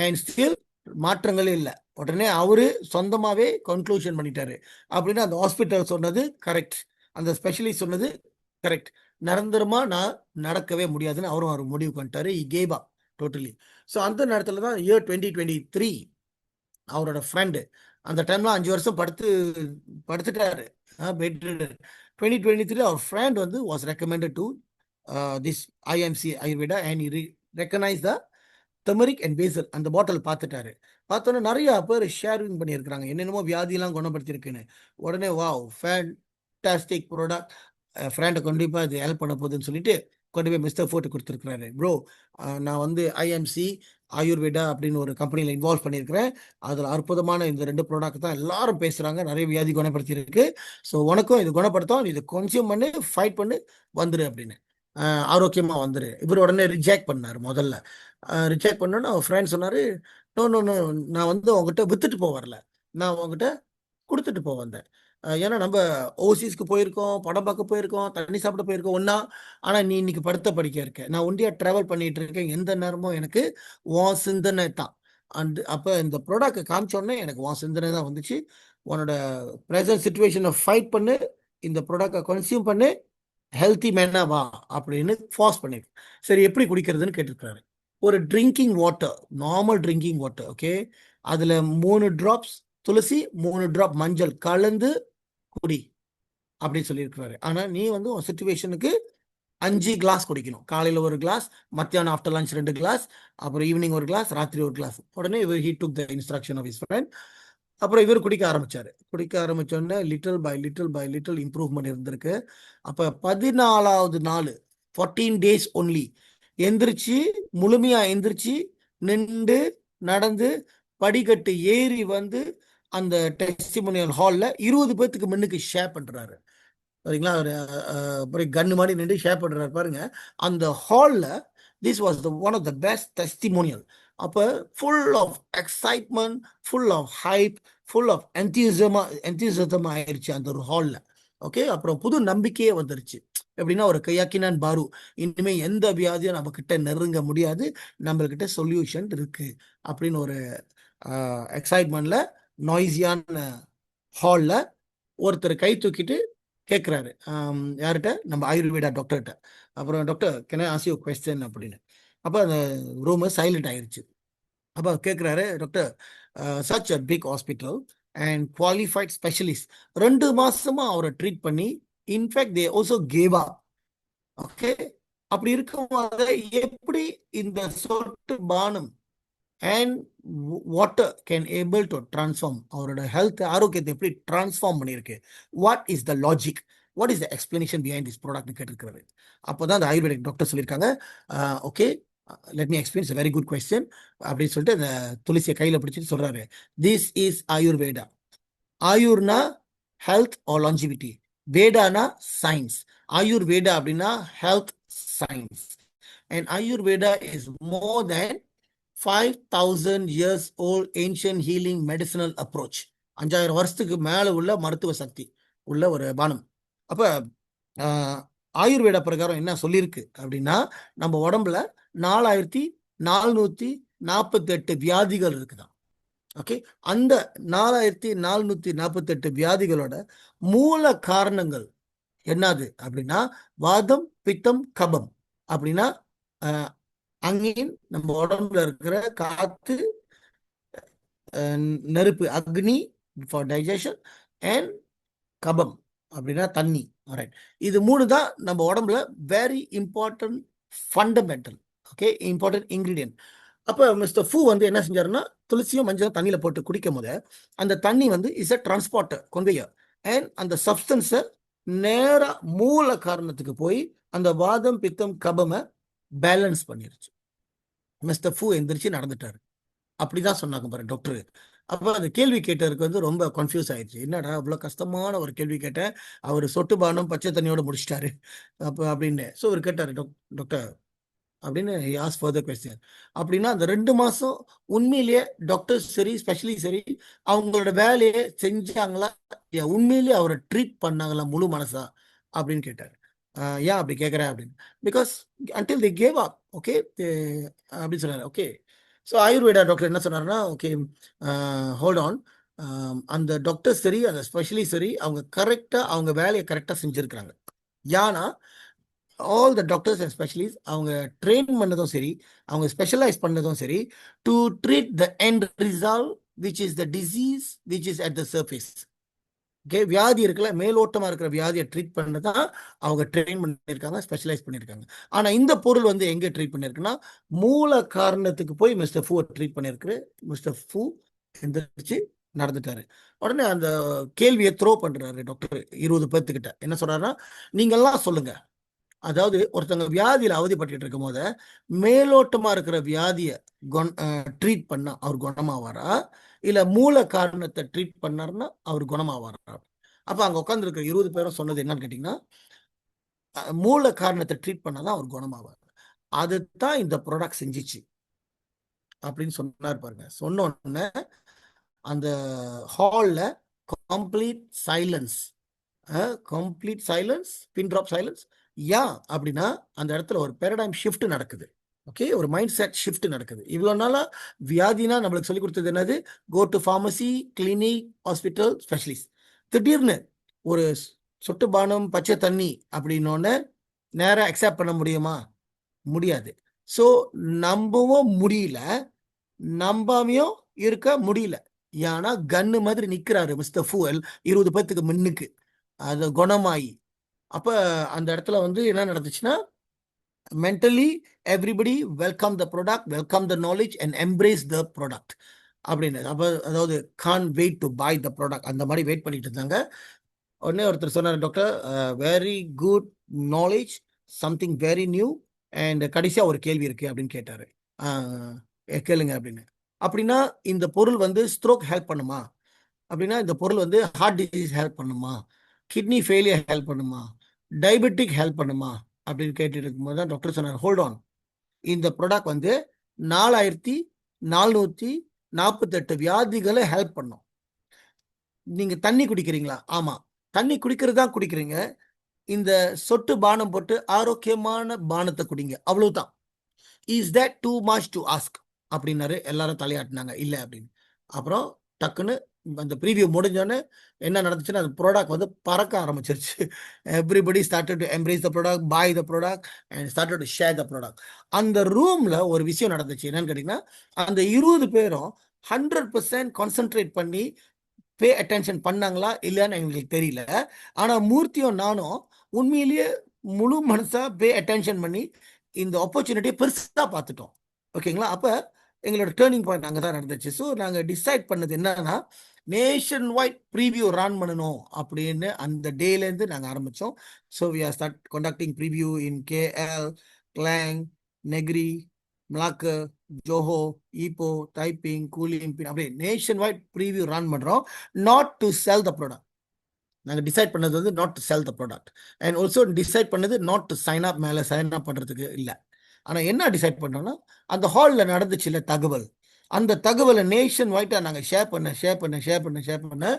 அண்ட் ஸ்டில் மாற்றங்களே இல்லை. உடனே அவரு சொந்தமாகவே கன்க்ளூஷன் பண்ணிட்டாரு. அப்படின்னு அந்த ஹாஸ்பிட்டல் சொன்னது கரெக்ட், அந்த ஸ்பெஷலிஸ்ட் சொன்னது கரெக்ட், நிரந்தரமா நான் நடக்கவே முடியாதுன்னு அவரும் அவர் முடிவு பண்ணிட்டாரு. இ கேவ் அப் டோட்டலி. ஸோ அந்த நேரத்தில் தான் இயர் 2023 அவரோட ஃப்ரெண்டு, அந்த டைம்ல 5 வருஷம் படுத்துட்டாரு பெட். 2023 our friend வந்து was recommended to this IMC Ayurveda and he recognized the turmeric and basil. அந்த பாட்டில் பார்த்துட்டாரு. பார்த்தோன்னே நிறைய பேர் ஷேரிங் பண்ணியிருக்கிறாங்க, என்னென்னமோ வியாதியெல்லாம் குணப்படுத்தியிருக்குன்னு. உடனே வாவ் ஃபேன்டாஸ்டிக் ப்ராடக்ட், ஃப்ரெண்டை கண்டிப்பாக இது ஹெல்ப் பண்ண போகுதுன்னு சொல்லிட்டு கொண்டு போய் மிஸ்டர் ஃபோர்ட்டு கொடுத்துருக்குறாரு. ப்ரோ, நான் வந்து ஐஎம்சி ஆயுர்வேதா அப்படின்னு ஒரு கம்பெனியில் இன்வால்வ் பண்ணியிருக்கிறேன். அதில் அற்புதமான இந்த 2 ப்ராடக்ட் தான் எல்லாரும் பேசுகிறாங்க, நிறைய வியாதி குணப்படுத்தியிருக்கு. ஸோ உனக்கும் இது குணப்படுத்தும், இது கன்சியூம் பண்ணி ஃபைட் பண்ணி வந்துரு அப்படின்னு, ஆரோக்கியமாக வந்துரு. இவர் உடனே ரிஜெக்ட் பண்ணார். முதல்ல ரிஜெக்ட் பண்ணோன்னு அவர் ஃப்ரெண்ட் சொன்னார், நோ நோ நோ, நான் வந்து உங்ககிட்ட வித்துட்டு போக வரல, நான் உங்ககிட்ட கொடுத்துட்டு போக வந்தேன். ஏன்னா நம்ம ஓசிஸ்க்கு போயிருக்கோம், படம் பார்க்க போயிருக்கோம், தண்ணி சாப்பிட போயிருக்கோம் ஒன்றா. ஆனால் நீ இன்னைக்கு படுத்த படிக்க இருக்க, நான் ஒண்டியா ட்ராவல் பண்ணிட்டு இருக்கேன், எந்த நேரமும் எனக்கு உன் சிந்தனை தான். அண்ட் அப்போ இந்த ப்ராடக்ட் காமிச்சோடனே எனக்கு உன் சிந்தனை தான் வந்துச்சு. உன்னோட ப்ரெசன்ட் சுச்சுவேஷனை ஃபைட் பண்ணு, இந்த ப்ராடக்டை கன்சியூம் பண்ணு, ஹெல்த்தி மேனா வா அப்படின்னு ஃபாஸ்ட் பண்ணிருக்கு. சரி, எப்படி குடிக்கிறதுன்னு கேட்டிருக்காரு. ஒரு drinking water, normal drinking water, okay, அதில் 3 drops துளசி, 3 drop மஞ்சள் கலந்து குடி அப்படின்னு சொல்லியிருக்கிறாரு. ஆனால் நீ வந்து உன் சுச்சுவேஷனுக்கு 5 கிளாஸ் குடிக்கணும். காலையில் 1 கிளாஸ், மத்தியானம் ஆஃப்டர் லஞ்ச் 2 கிளாஸ், அப்புறம் ஈவினிங் 1 கிளாஸ், ராத்திரி 1 கிளாஸ். உடனே இவர் he took the instruction of his friend. அப்புறம் இவர் குடிக்க ஆரம்பிச்சாரு. குடிக்க ஆரம்பிச்சோடனே லிட்டில் பை லிட்டில் இம்ப்ரூவ்மெண்ட் இருந்திருக்கு. அப்போ 14வது நாள், 14 days ஒன்லி, எந்திரிச்சு முழுமையாக எந்திரிச்சு நின்று நடந்து படிக்கட்டு ஏறி வந்து அந்த டெஸ்டிமோனியல் ஹாலில் 20 பேர்த்துக்கு முன்னுக்கு ஷேர் பண்ணுறாரு. சரிங்களா, ஒரு கன்னு மாதிரி நின்று ஷேர் பண்ணுறாரு பாருங்க அந்த ஹாலில். This was the one of the best testimonial. அப்போ full of excitement, full of hype, full of enthusiasm ஆயிடுச்சு அந்த ஒரு ஹாலில். ஓகே, அப்புறம் புது நம்பிக்கையே வந்துருச்சு. எப்படின்னா ஒரு கையாக்கினான் பாரு, இனிமே எந்த வியாதியும் நம்ம கிட்ட நெருங்க முடியாது, நம்மக்கிட்ட சொல்யூஷன் இருக்கு அப்படின்னு ஒரு எக்ஸைட்மெண்ட்ல நாய்ஸியான ஹாலில் ஒருத்தர் கை தூக்கிட்டு கேட்குறாரு, யார்கிட்ட, நம்ம ஆயுர்வேதா டாக்டர்கிட்ட. அப்புறம் doctor can I ask you question அப்படின்னு. அப்போ அந்த ரூமு சைலண்ட் ஆயிடுச்சு. அப்போ கேட்குறாரு, doctor, such a big hospital and qualified specialist 2 மாசமா அவரை ட்ரீட் பண்ணி, in fact they also gave up. Okay, அப்படி இருக்கும்போது எப்படி இந்த சொட்டு பானம் and water can able to transform அவரோட ஹெல்த், ஆரோக்கியத்தை எப்படி டிரான்ஸ்ஃபார்ம் பண்ணியிருக்கு, what is the logic, what is the explanation behind this ப்ராடக்ட்னு கேட்டிருக்கிறாரு. அப்போ தான் அந்த ஆயுர்வேதிக் டாக்டர் சொல்லியிருக்காங்க, okay let me explain, it's very good question அப்படின்னு சொல்லிட்டு அந்த துளசியை கையில் பிடிச்சிட்டு சொல்கிறாரு, திஸ் இஸ் ஆயுர்வேதா. ஆயுர்னா ஹெல்த் ஆர் லாஞ்சிவிட்டி, வேடானா சயின்ஸ். ஆயுர்வேதா அப்படின்னா health science. And Ayurveda is more than 5,000 years old ancient healing medicinal approach. 5000 வருஷத்துக்கு மேல உள்ள மருத்துவ சக்தி உள்ள ஒரு பானம். அப்ப ஆயுர்வேத பிரகாரம் என்ன சொல்லியிருக்கு அப்படின்னா, நம்ம உடம்புல 4448 வியாதிகள் இருக்குதான். ஓகே, அந்த 4448 வியாதிகளோட மூல காரணங்கள் என்னது அப்படின்னா, வாதம், பித்தம், கபம். அப்படின்னா அங்கேயும் நம்ம உடம்புல இருக்கிற காத்து, நெருப்பு, அக்னி ஃபார் டைஜஷன், அண்ட் கபம் அப்படின்னா தண்ணி. இது 3 தான் நம்ம உடம்புல very important fundamental, okay, important ingredient. அப்போ மிஸ்டர் ஃபூ வந்து என்ன செஞ்சாருன்னா, துளசியும் மஞ்சளும் தண்ணியில் போட்டு குடிக்கும் போது அந்த தண்ணி வந்து இஸ் அ டிரான்ஸ்போர்ட்டர், கொண்டையர், அண்ட் அந்த சப்ஸ்டன்ஸை நேரா மூல காரணத்துக்கு போய் அந்த வாதம், பித்தம், கபமை பேலன்ஸ் பண்ணிருச்சு. மிஸ்டர் ஃபூ எந்திரிச்சு நடந்துட்டாரு. அப்படிதான் சொன்னாங்க பாரு டாக்டர். அப்போ அந்த கேள்வி கேட்டவருக்கு வந்து ரொம்ப கன்ஃபியூஸ் ஆயிடுச்சு. என்னடா அவ்வளோ கஷ்டமான ஒரு கேள்வி கேட்டேன், அவர் சொட்டு பானம் பச்சை தண்ணியோட முடிச்சிட்டாரு அப்போ அப்படின்னு. ஸோ அவர் கேட்டார், டாக்டர் அப்படின்னு ஆஸ் ஃபர்தர் கொஸ்டின். அப்படின்னா அந்த 2 மாசம் உண்மையிலேயே டாக்டர் சரி, ஸ்பெஷலிஸ்ட் சரி, அவங்களோட வேலையை செஞ்சாங்களா, உண்மையிலேயே அவரை ட்ரீட் பண்ணாங்களா முழு மனசா அப்படின்னு கேட்டார். ஏன் அப்படி கேட்குறேன் அப்படின்னு. Because until the cave up, okay அப்படின்னு சொன்னார். ஓகே, ஸோ ஆயுர்வேதா டாக்டர் என்ன சொன்னார்னா, ஓகே ஹோல்ட் ஆன், அந்த டாக்டர் சரி, அந்த ஸ்பெஷலிஸ்ட் சரி, அவங்க கரெக்டாக அவங்க வேலையை கரெக்டாக செஞ்சுருக்கிறாங்க. ஏன்னா all the doctors and specialist அவங்க ட்ரெயின் பண்ணதும் சரி, அவங்க ஸ்பெஷலைஸ் பண்ணதும் சரி, to treat the end result which is the disease which is at the surface. Okay, வியாதி இருக்குல்ல, மேலோட்டமாக இருக்கிற வியாதியை ட்ரீட் பண்ண தான் அவங்க ட்ரெயின் பண்ணியிருக்காங்க, ஸ்பெஷலைஸ் பண்ணியிருக்காங்க. ஆனால் இந்த பொருள் வந்து எங்கே ட்ரீட் பண்ணியிருக்குன்னா, மூல காரணத்துக்கு போய் மிஸ்டர் ஃபூ ட்ரீட் பண்ணியிருக்கு. மிஸ்டர் ஃபூ எந்திரிச்சு நடந்துட்டாரு. உடனே அந்த கேள்வியை த்ரோ பண்ணுறாரு டாக்டர் 20 பேர்த்துக்கிட்ட. என்ன சொல்கிறாருன்னா, நீங்கள்லாம் சொல்லுங்க, அதாவது ஒருத்தங்க வியாதியில் அவதிப்பட்டு இருக்கும் போது மேலோட்டமாக இருக்கிற வியாதியை ட்ரீட் பண்ணா அவர் குணமாவாரா, இல்லை மூல காரணத்தை ட்ரீட் பண்ணாருன்னா அவர் குணமாவாரா? அப்போ அங்கே உட்காந்துருக்கிற 20 பேரும் சொன்னது என்னன்னு கேட்டிங்கன்னா, மூல காரணத்தை ட்ரீட் பண்ணாதான் அவர் குணமாவார். அதுதான் இந்த ப்ராடக்ட் செஞ்சிச்சு அப்படின்னு சொன்னார் பாருங்க. சொன்ன உடனே அந்த ஹாலில் complete silence, complete silence, pin drop silence. ஏன் அப்படின்னா அந்த இடத்துல ஒரு பேரடைம் ஷிஃப்ட் நடக்குது. ஓகே, ஒரு மைண்ட் செட் ஷிஃப்ட் நடக்குது. இவ்வளோ நாளாக வியாதினா நம்மளுக்கு சொல்லி கொடுத்தது என்னது, go to pharmacy, clinic, hospital, specialist. திடீர்னு ஒரு சொட்டு பானம், பச்சை தண்ணி அப்படின்னோடனே நேராக அக்செப்ட் பண்ண முடியுமா? முடியாது. ஸோ நம்பவும் முடியல, நம்பாமையும் இருக்க முடியல. ஏன்னா கன்னு மாதிரி நிற்கிறாரு மிஸ்டர் ஃபூவல் 20 பேர்த்துக்கு முன்னுக்கு, அது குணமாயி. அப்போ அந்த இடத்துல வந்து என்ன நடந்துச்சுன்னா, mentally everybody welcome the product, welcome the knowledge and embrace the product அப்படின்னு. அப்போ அதாவது can't wait to buy the product, அந்த மாதிரி வெயிட் பண்ணிட்டு இருந்தாங்க. உடனே ஒருத்தர் சொன்னார், doctor very good knowledge, something very new, and கடைசியாக ஒரு கேள்வி இருக்குது அப்படின்னு கேட்டார். கேளுங்க அப்படின்னு. அப்படின்னா இந்த பொருள் வந்து ஸ்ட்ரோக் ஹெல்ப் பண்ணுமா? அப்படின்னா இந்த பொருள் வந்து ஹார்ட் டிசீஸ் ஹெல்ப் பண்ணுமா? கிட்னி ஃபெயிலியர் ஹெல்ப் பண்ணுமா? டயபெட்டிக் ஹெல்ப் பண்ணுமா அப்படின்னு கேட்டுட்டு இருக்கும்போது தான் டாக்டர் சொன்னார், ஹோல்ட் ஆன், இந்த ப்ராடக்ட் வந்து 4448 வியாதிகளை ஹெல்ப் பண்ணும். நீங்கள் தண்ணி குடிக்கிறீங்களா? ஆமாம், தண்ணி குடிக்கிறது தான் குடிக்கிறீங்க. இந்த சொட்டு பானம் போட்டு ஆரோக்கியமான பானத்தை குடிங்க, அவ்வளவுதான். Is that too much to ask அப்படின்னாரு. எல்லாரும் தலையாட்டினாங்க இல்லை அப்படின்னு. அப்புறம் டக்குன்னு அந்த ப்ரீவியூ முடிஞ்சோடனே என்ன நடந்துச்சுன்னா, அந்த ப்ராடக்ட் வந்து பறக்க ஆரம்பிச்சிருச்சு. Everybody started to embrace the product, buy the product, and started to share the product. அந்த ரூமில் ஒரு விஷயம் நடந்துச்சு. என்னன்னு கேட்டிங்கன்னா, அந்த 20 பேரும் 100% கான்சென்ட்ரேட் பண்ணி பே அட்டென்ஷன் பண்ணாங்களா இல்லையான்னு எங்களுக்கு தெரியல. ஆனால் மூர்த்தியும் நானும் உண்மையிலேயே முழு மனசாக பே அட்டென்ஷன் பண்ணி இந்த ஆப்பர்ச்சுனிட்டியை பெருசாக பார்த்துட்டோம். ஓகேங்களா? அப்போ எங்களோட டேர்னிங் பாயிண்ட் அங்கே தான் நடந்துச்சு. ஸோ நாங்கள் டிசைட் பண்ணது என்னன்னா, நேஷன் வைட் ப்ரீவியூ ரன் பண்ணணும் அப்படின்னு அந்த டேலேருந்து நாங்கள் ஆரம்பித்தோம். So we are start conducting preview in KL, Klang, Negeri, Malacca, Johor, Ipoh, Taiping, கூலிம்பின், அப்படியே நேஷன் வைட் ப்ரீவியூ ரன் பண்ணுறோம். Not to sell the product. நாங்கள் டிசைட் பண்ணது வந்து not to sell the product, and also decide பண்ணது not to sign up, மேலே sign அப் பண்ணுறதுக்கு இல்லை. ஆனா என்ன டிசைட் பண்ணோம்னா, அந்த ஹால்ல நடந்துச்சுல்ல தகவல், அந்த தகவலை நேஷன் வைட்டா நாங்க ஷேர் பண்ண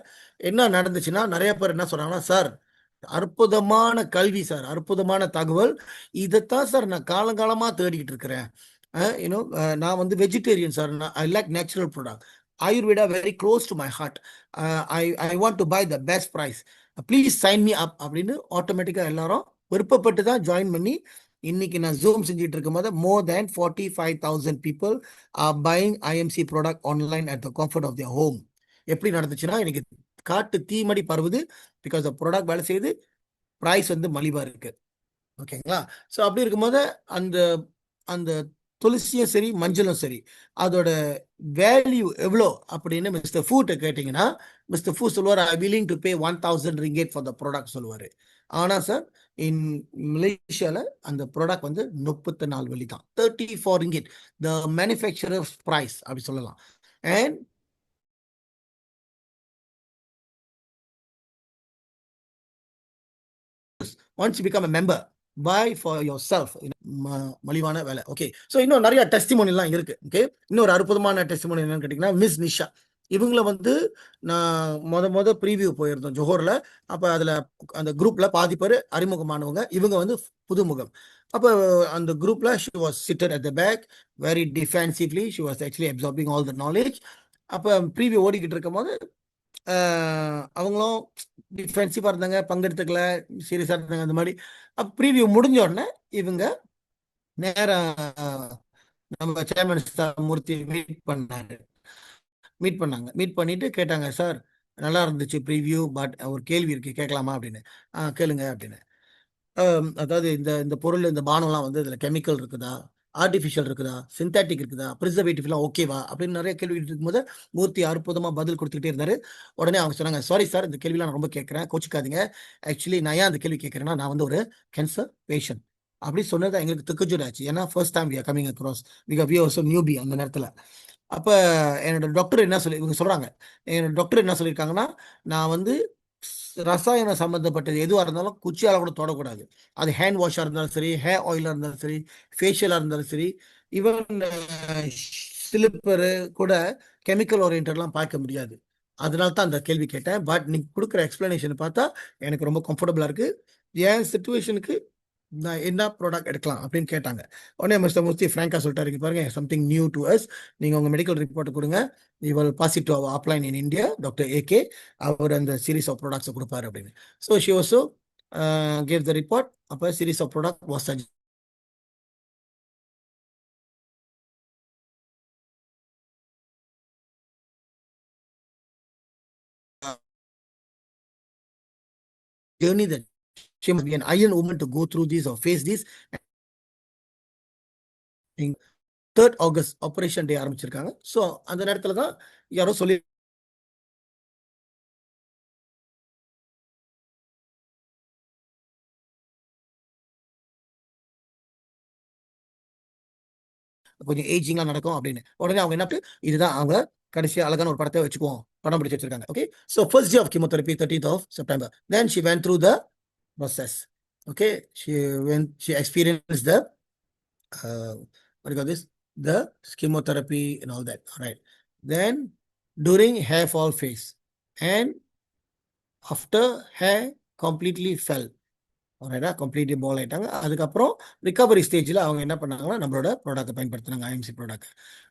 என்ன நடந்துச்சுன்னா, நிறைய பேர் என்ன சொன்னாங்கன்னா, சார் அற்புதமான கல்வி சார், அற்புதமான தகவல். இதைத்தான் சார் நான் காலங்காலமா தேடிக்கிட்டு இருக்கிறேன். நான் வந்து vegetarian sir. I like natural product. Ayurveda very close to my heart. I want to buy the best price. Please sign me up அப்படின்னு ஆட்டோமேட்டிக்காக எல்லாரும் விருப்பப்பட்டு தான் ஜாயின் பண்ணி இன்னைக்கு நான் ஜூம் செஞ்சுட்டு இருக்கும் போது more than 45,000 people are buying IMC product online at the comfort of their home. எப்படி நடந்துச்சுன்னா, இன்னைக்கு காட்டு தீமடி பரவுது. பிகாஸ் ப்ராடக்ட் வேலை செய்யுது, ப்ரைஸ் வந்து மலிவா இருக்கு. ஓகேங்களா? ஸோ அப்படி இருக்கும்போது அந்த அந்த துளசியும் சரி, மஞ்சளும் சரி, அதோட வேல்யூ எவ்வளோ அப்படின்னு மிஸ்டர் ஃபூட்ட கேட்டிங்கன்னா, மிஸ்டர் ஃபூ சொல்லுவார், I willing to pay 1000 ringgit for the product சொல்லுவார். ஆனால் சார், இன் மலேசியாவில் அந்த ப்ராடக்ட் வந்து 34 வெள்ளி தான். 34 ringgit த மேனுஃபேக்சரர்ஸ் ப்ரைஸ் அப்படி சொல்லலாம். And once you become a member, buy for yourself. மலிவான வேலை. ஓகே. ஸோ இன்னும் நிறைய டெஸ்டிமோனிலாம் இருக்கு. ஓகே. இன்னொரு அற்புதமான டெஸ்டிமோனி என்னன்னு கேட்டிங்கன்னா, மிஸ் நிஷா. இவங்கள வந்து நான் மொத ப்ரீவியூ போயிருந்தோம் ஜோஹர்ல. அப்போ அதில் அந்த குரூப்பில் பாதி பேர் அறிமுகமானவங்க. இவங்க வந்து புதுமுகம். அப்போ அந்த குரூப்பில் she was seated at the back very defensively. She was actually absorbing all the knowledge. அப்போ ப்ரீவியூ ஓடிக்கிட்டு இருக்கும் போது அவங்களும் டிஃபென்சிவாக இருந்தாங்க, பங்கெடுத்துக்கல, சீரியஸாக இருந்தாங்க. அந்த மாதிரி ப்ரீவியூ முடிஞ்ச உடனே இவங்க நேராக நம்ம சேர்மன் மூர்த்தி மீட் பண்ணிட்டு கேட்டாங்க, சார் நல்லா இருந்துச்சு ப்ரீவியூ, பட் ஒரு கேள்வி இருக்கு, கேட்கலாமா அப்படின்னு. கேளுங்க அப்படின்னு. அதாவது இந்த இந்த பொருள், இந்த பானம்லாம் வந்து இதில் கெமிக்கல் இருக்குதா, ஆர்டிஃபிஷியல் இருக்குதா, சிந்தட்டிக் இருக்குதா, ப்ரிசர்வேட்டிவ்லாம் ஓகேவா அப்படின்னு நிறைய கேள்வி இருக்கும்போது மூர்த்தி அற்புதமாக பதில் கொடுத்துக்கிட்டே இருந்தார். உடனே அவங்க சொன்னாங்க, சாரி சார், இந்த கேள்விலாம் நான் ரொம்ப கேட்குறேன், கோச்சிக்காதீங்க. ஆக்சுவலி நான் ஏன் அந்த கேள்வி கேட்குறேன்னா, நான் வந்து ஒரு கேன்சர் பேஷண்ட் அப்படி சொன்னது எங்களுக்கு திக்குஜூட் ஆச்சு. ஏன்னா first time we are coming across, we are newbie அந்த நேரத்தில். அப்போ என்னோட டாக்டர் என்ன சொல்லி இவங்க சொல்கிறாங்க, என்னோட டாக்டர் என்ன சொல்லியிருக்காங்கன்னா, நான் வந்து ரசாயனம் சம்மந்தப்பட்டது எதுவாக இருந்தாலும் குச்சியால் கூட தொடக்கூடாது. அது ஹேண்ட் வாஷாக இருந்தாலும் சரி, ஹேர் ஆயிலாக இருந்தாலும் சரி, ஃபேஷியலாக இருந்தாலும் சரி, ஈவன் ஸ்லிப்பரு கூட கெமிக்கல் ஓரியன்டெல்லாம் பார்க்க முடியாது. அதனால தான் அந்த கேள்வி கேட்டேன். பட் நீ கொடுக்குற எக்ஸ்பிளனேஷன் பார்த்தா எனக்கு ரொம்ப கம்ஃபர்டபுளாக இருக்குது. என் சுச்சுவேஷனுக்கு நான் என்ன ப்ராடக்ட் எடுக்கலாம் அப்படின்னு கேட்டாங்க. உடனே மிஸ்டர் மூர்த்தி ஃப்ராங்காக சொல்லிட்டாரு, இங்க பாருங்க, சம்திங் நியூ டு அஸ். நீங்கள் உங்கள் மெடிக்கல் ரிப்போர்ட் கொடுங்க, you will pass it to our upline in India, doctor AK. அவர் அந்த சீரீஸ் ஆஃப் ப்ராடக்ட்ஸை கொடுப்பாரு அப்படின்னு. So she also gave the report. அப்போ series of product was journey that she must be an iron woman to go through this or face this. 3rd August operation day ஆரம்பிச்சிருக்காங்க. So அந்த நேரத்தில் தான் யாரோ சொல்லி கொஞ்சம் ஏஜிங்காக நடக்கும் அப்படின்னு. உடனே அவங்க என்ன இதுதான் அவங்க கடைசி அழகான ஒரு படத்தை வச்சுக்குவோம், படம் பிடிச்சி வச்சிருக்காங்க. Okay. So first day of chemotherapy 13th of September. Then she went through the process. Okay. She experienced the what do you call this? The chemotherapy and all that. All right. Then during hair fall phase and after hair completely fell. Completely fall ஆயிட்டாங்க. அதுக்கப்புறம் recovery ஸ்டேஜில் அவங்க என்ன பண்ணாங்கன்னா, நம்மளோட product பயன்படுத்தினாங்க, IMC product.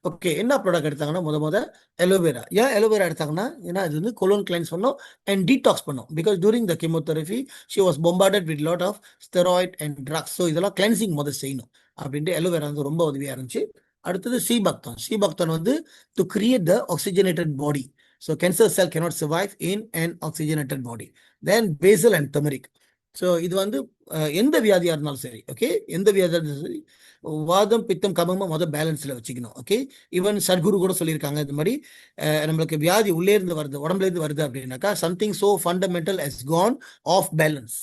Okay. என்ன product எடுத்தாங்கன்னா, முத எலோவேரா. ஏன் எலோவேரா எடுத்தாங்கன்னா, ஏன்னா இது வந்து கொலோன் கிளைன்ஸ் பண்ணோம் அண்ட் டீடாக்ஸ் பண்ணோம். Because during the chemotherapy she was bombarded with lot of steroid and drugs. So இதெல்லாம் கிளென்சிங் முதல் செய்யணும் அப்படின்ட்டு எலோவேரா வந்து ரொம்ப உதவியாக இருந்துச்சு. அடுத்தது சீபக்தான் வந்து to create the oxygenated body. So cancer cell cannot survive in and oxygenated body. Then basil and turmeric. So இது வந்து எந்த வியாதியாக இருந்தாலும் சரி, ஓகே, எந்த வியாதியாக இருந்தாலும் சரி, வாதம் பித்தம் கபமாக மொதல் பேலன்ஸில் வச்சுக்கணும். ஓகே. ஈவன் சத்குரு கூட சொல்லியிருக்காங்க, இந்த மாதிரி நம்மளுக்கு வியாதி உள்ளே இருந்து வருது, உடம்புலேருந்து வருது அப்படின்னாக்கா, something so fundamental has gone off balance.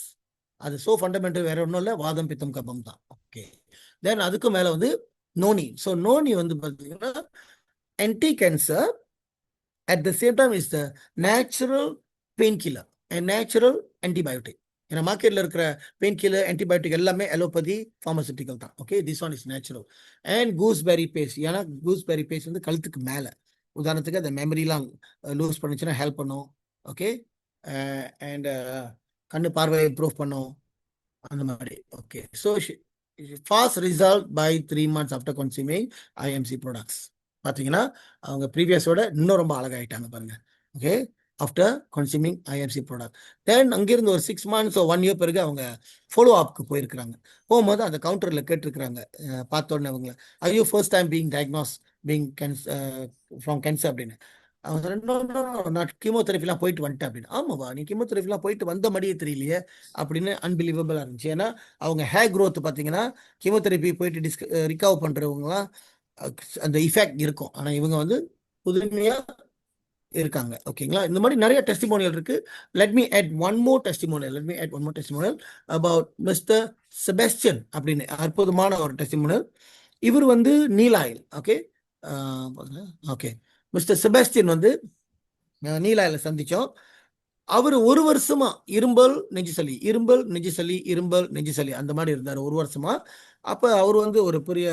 அது ஸோ ஃபண்டமெண்டல் வேற ஒன்றும் இல்லை, வாதம் பித்தம் கபம் தான். ஓகே. தென் அதுக்கு மேலே வந்து நோனி. ஸோ நோனி வந்து பார்த்தீங்கன்னா anti cancer, at the same time is the natural pain killer and natural antibiotic. ஏன்னா மார்க்கெட்டில் இருக்கிற பெயின் கில்லர் ஆன்டிபயோட்டிக் எல்லாமே அலோபதி ஃபார்மசூட்டிக்கல் தான். Okay, this one is natural. And gooseberry paste, ஏன்னா கூஸ்பெரி பேஸ்ட் வந்து கழுத்துக்கு மேலே, உதாரணத்துக்கு அந்த மெமரிலாம் லூஸ் பண்ணுச்சுன்னா ஹெல்ப் பண்ணும். ஓகே, அண்ட் கண்ணு பார்வையை இம்ப்ரூவ் பண்ணும் அந்த மாதிரி. Okay, so fast result by 3 months after consuming IMC products. பார்த்தீங்கன்னா அவங்க ப்ரீவியஸோட இன்னும் ரொம்ப அழகாயிட்டாங்க பாருங்க. Okay, after consuming IMC product. Then அங்கிருந்து ஒரு 6 months 1 year பிறகு அவங்க ஃபாலோ அப்க்கு போயிருக்கிறாங்க. போகும்போது அந்த கவுண்டரில் கேட்டிருக்கிறாங்க, பார்த்தோன்னே அவங்க ஐயோ first time being diagnose being from cancer அப்படின்னு. அவங்க சொன்ன நான் கீமோதெரபிலாம் போயிட்டு வந்துட்டேன் அப்படின்னு. ஆமாவா, நீ கீமோதெரபிலாம் போயிட்டு வந்த மாதிரியே தெரியலையே அப்படின்னு அன்பிலீவபிளாக இருந்துச்சு. ஏன்னா அவங்க ஹேர் க்ரோத் பார்த்தீங்கன்னா கீமோதெரபி போயிட்டு ரிகவர் பண்ணுறவங்களாம் அந்த இஃபெக்ட் இருக்கும். ஆனால் இவங்க வந்து புதுமையாக இருக்காங்க. ஓகேங்களா, இந்த மாதிரி நிறைய டெஸ்டிமோனியல் இருக்கு. Let me add one more testimonial about mister Sebastian அப்படின்னு அற்புதமான ஒரு டெஸ்டிமோனியல். இவர் வந்து நீல் ஆயில். ஓகே, ஓகே, மிஸ்டர் செபஸ்டியன் வந்து நீல் ஆயில சந்திச்சோம். அவர் 1 வருஷமா இரும்பல் நெஞ்சுசளி அந்த மாதிரி இருந்தார் 1 வருஷமா. அப்போ அவர் வந்து ஒரு பெரிய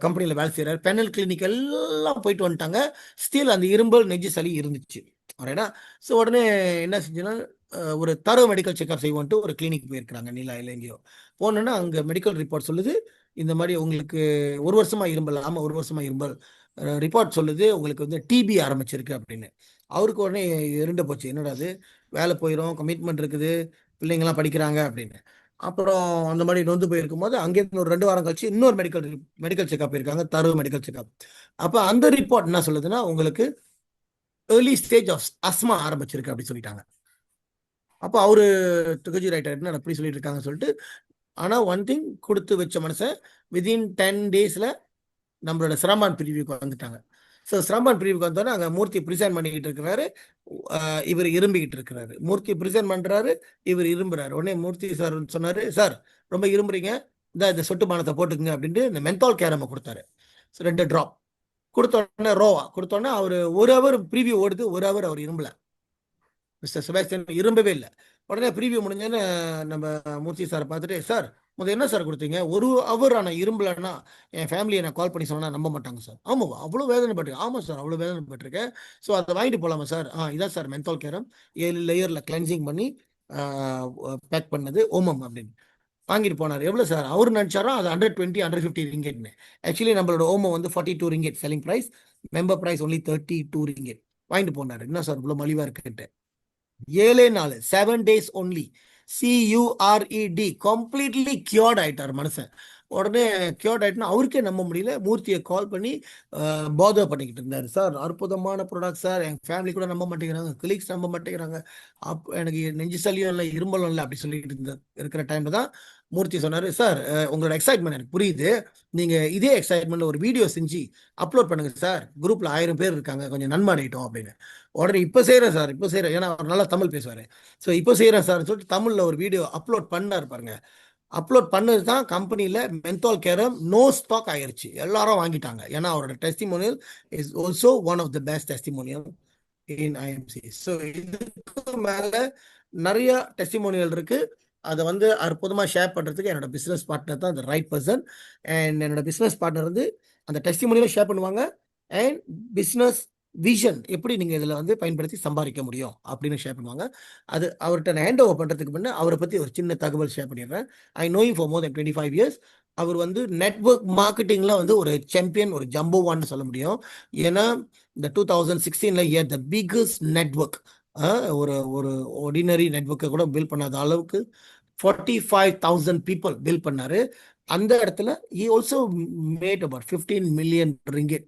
கம்பெனியில் வேலை செய்கிறார். பெனல் கிளினிக் எல்லாம் போயிட்டு வந்துட்டாங்க. ஸ்டில் அந்த இரும்பல் நெஞ்சு சளி இருந்துச்சு. ரைட்டா. ஸோ உடனே என்ன செஞ்சுன்னா ஒரு தரவு மெடிக்கல் செக்அப் செய்வோன்ட்டு ஒரு கிளினிக் போயிருக்கிறாங்க நீலாயில் எங்கேயோ. போனோன்னா அங்கே மெடிக்கல் ரிப்போர்ட் சொல்லுது இந்த மாதிரி உங்களுக்கு 1 வருஷமா இரும்பல். ஆமாம், 1 வருஷமா இரும்பல். ரிப்போர்ட் சொல்லுது உங்களுக்கு வந்து டிபி ஆரம்பிச்சிருக்கு அப்படின்னு. அவருக்கு உடனே இருண்டு போச்சு, என்னடா அது, வேலை போயிடும், கமிட்மெண்ட் இருக்குது, பிள்ளைங்களாம் படிக்கிறாங்க அப்படின்னு. அப்புறம் அந்த மாதிரி நொந்து போயிருக்கும் போது அங்கேருந்து ஒரு 2 வாரம் கழிச்சு இன்னொரு மெடிக்கல் செக்அப் இருக்காங்க, தரவு மெடிக்கல் செக்அப். அப்போ அந்த ரிப்போர்ட் என்ன சொல்லுதுன்னா உங்களுக்கு ஏர்லி ஸ்டேஜ் ஆஃப் அஸ்மா ஆரம்பிச்சிருக்கு அப்படி சொல்லிட்டாங்க. அப்போ அவரு துகஜி ரைட்டர் என்ன அப்படி சொல்லிட்டு இருக்காங்கன்னு சொல்லிட்டு. ஆனால் ஒன் திங், கொடுத்து வச்ச மனுஷன் வித்தின் 10 days நம்மளோட சிரமான் பிரிவுக்கு வந்துட்டாங்க. ஸோ சிரமான் பிரிவுக்கு வந்தோடனே அங்கே மூர்த்தி ப்ரிசென்ட் பண்ணிக்கிட்டு இருக்கிறாரு, இவர் இரும்பிக்கிட்டு இருக்கிறாரு. மூர்த்தி ப்ரிசென்ட் பண்ணுறாரு, இவர் இரும்புறாரு. உடனே மூர்த்தி சார் சொன்னார், சார் ரொம்ப இரும்புறீங்க, இந்த சொட்டு பானத்தை போட்டுக்குங்க அப்படின்ட்டு இந்த மென்தால் கேரமை கொடுத்தாரு. ஸோ 2 ட்ராப் கொடுத்தோடனே ரோவா கொடுத்தோடனே அவர் 1 hour ப்ரீவியூ ஓடுது, 1 hour அவர் இரும்பல. மிஸ்டர் செபாஸ்டியன் இரும்பவே இல்லை. உடனே ப்ரீவியூ முடிஞ்சோன்னு நம்ம மூர்த்தி சாரை பார்த்துட்டு, சார் முதல் என்ன சார் கொடுத்தீங்க, 1 hour ஆனால் இரும்பலன்னா என் ஃபேமிலியை நான் கால் பண்ணி சொன்னால் நம்ப மாட்டாங்க சார். ஆமாவா, அவ்வளோ வேதனைப்பட்டிருக்கேன். ஆமாம் சார், அவ்வளோ வேதனைப்பட்டிருக்கேன். ஸோ அதை வாங்கிட்டு போகலாமா சார்? இதான் சார் மென்தால் கேரம், 7 லேயரில் கிளென்சிங் பண்ணி பேக் பண்ணது ஓமம் அப்படின்னு வாங்கிட்டு போனார். எவ்வளோ சார்? அவர் நினச்சாரோ அது 120 150 ரிங்கெட்னு. ஆக்சுவலி நம்மளோட ஓமம் வந்து 42 ringgit selling price, member price only 32 ringgit. வாங்கிட்டு போனார். என்ன சார் இவ்வளோ மலிவாக இருக்குன்ட்டு. 7 நாள் 7 days only. CURED completely cured ஆயிட்டார் மனுஷன். உடனே கியூர்ட் ஆயிட்டுனா அவருக்கே நம்ப முடியல. மூர்த்தியை கால் பண்ணி போதர் பண்ணிக்கிட்டு இருந்தார். சார் அற்புதமான ப்ராடக்ட் சார், என் ஃபேமிலி கூட நம்ப மாட்டேங்கிறாங்க, கிளிக்ஸ் நம்ப மாட்டேங்கிறாங்க, எனக்கு நெஞ்சு சளியும் இல்லை இரும்பலும் இல்லை அப்படி சொல்லிட்டு இருக்கிற டைம்ல தான் மூர்த்தி சொன்னார், சார் உங்களோட எக்ஸைட்மெண்ட் எனக்கு புரியுது, நீங்கள் இதே எக்ஸைட்மெண்ட்ல ஒரு வீடியோ செஞ்சு அப்லோட் பண்ணுங்க சார், குரூப்ல 1000 பேர் இருக்காங்க, கொஞ்சம் நன்மாடிட்டோம் அப்படின்னு. உடனே இப்போ செய்கிறேன் சார், இப்போ செய்கிறேன், ஏன்னா அவர் நல்லா தமிழ் பேசுவார். ஸோ இப்போ செய்கிறேன் சார் சொல்லிட்டு தமிழில் ஒரு வீடியோ அப்லோட் பண்ணார் பாருங்க. அப்லோட் பண்ணது தான் கம்பெனியில் மென்தால் கேரம் நோ ஸ்டாக் ஆயிடுச்சு, எல்லாரும் வாங்கிட்டாங்க. ஏன்னா அவரோட testimonial is also one of the best testimonial in IMC. ஸோ இதுக்கு மேலே நிறைய டெஸ்டிமோனியல் இருக்கு. அதை வந்து அற்புதமாக ஷேர் பண்ணுறதுக்கு என்னோட பிஸ்னஸ் பார்ட்னர் தான் அந்த ரைட் பர்சன். அண்ட் என்னோட பிஸ்னஸ் பார்ட்னர் வந்து அந்த டெஸ்டிமோனியலும் ஷேர் பண்ணுவாங்க. அண்ட் பிஸ்னஸ் விஷன் எப்படி நீங்கள் இதில் வந்து பயன்படுத்தி சம்பாதிக்க முடியும் அப்படின்னு ஷேர் பண்ணுவாங்க. அது அவர்கிட்ட நான் ஹேண்ட் ஓவர் பண்ணுறதுக்கு முன்னே அவரை பற்றி ஒரு சின்ன தகவல் ஷேர் பண்ணிடுறேன். I know you for more then 25 years. அவர் வந்து நெட்வொர்க் மார்க்கெட்டிங்கில் வந்து ஒரு சாம்பியன், ஒரு ஜம்போ ஒன்னு சொல்ல முடியும். ஏன்னா இந்த 2016 இயர் த பிகஸ்ட் நெட்வொர்க், ஒரு ஒரு ஆர்டினரி நெட்வொர்க்கை கூட பில்ட் பண்ணாத அளவுக்கு 45,000 பீப்புள் பில்ட் பண்ணாரு. அந்த இடத்துல he also made about 15 million ringgit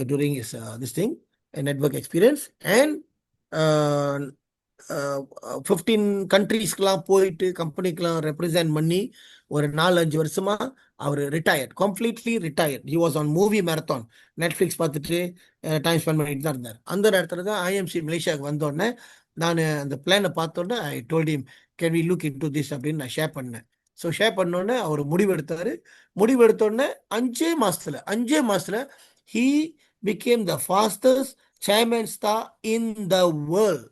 during his this thing network experience. And 15 கண்ட்ரீஸ்க்கெலாம் போயிட்டு கம்பெனிக்கெலாம் ரெப்ரசென்ட் பண்ணி ஒரு 4-5 வருஷமா அவர் retired, completely retired. He was on movie marathon, Netflix பார்த்துட்டு டைம் ஸ்பெண்ட் பண்ணிட்டு தான் இருந்தார். அந்த நேரத்தில் தான் ஐஎம்சி மலேசியாவுக்கு வந்தோடனே நான் அந்த பிளானை பார்த்தோன்னே I told him can we look into this அப்படின்னு நான் ஷேர் பண்ணேன். ஸோ ஷேர் பண்ணோடனே அவர் முடிவெடுத்தார். முடிவெடுத்தோடனே 5 மாசத்துல he became the fastest chairman star in the world.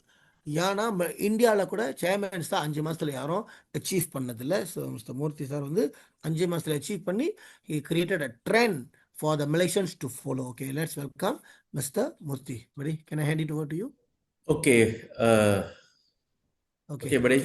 ஏன்னா இந்தியாவில் கூட சேர்மன்ஸ் தான் 5 மாசத்துல யாரும் அச்சீவ் பண்ணதில்லை. ஸோ மிஸ்டர் மூர்த்தி சார் வந்து 5 மாசத்துல அச்சீவ் பண்ணி he created a trend for the Malaysians to follow. Okay, let's welcome Mr. Murthy. Buddy, can I hand it over to you? Okay. Okay. Okay, buddy.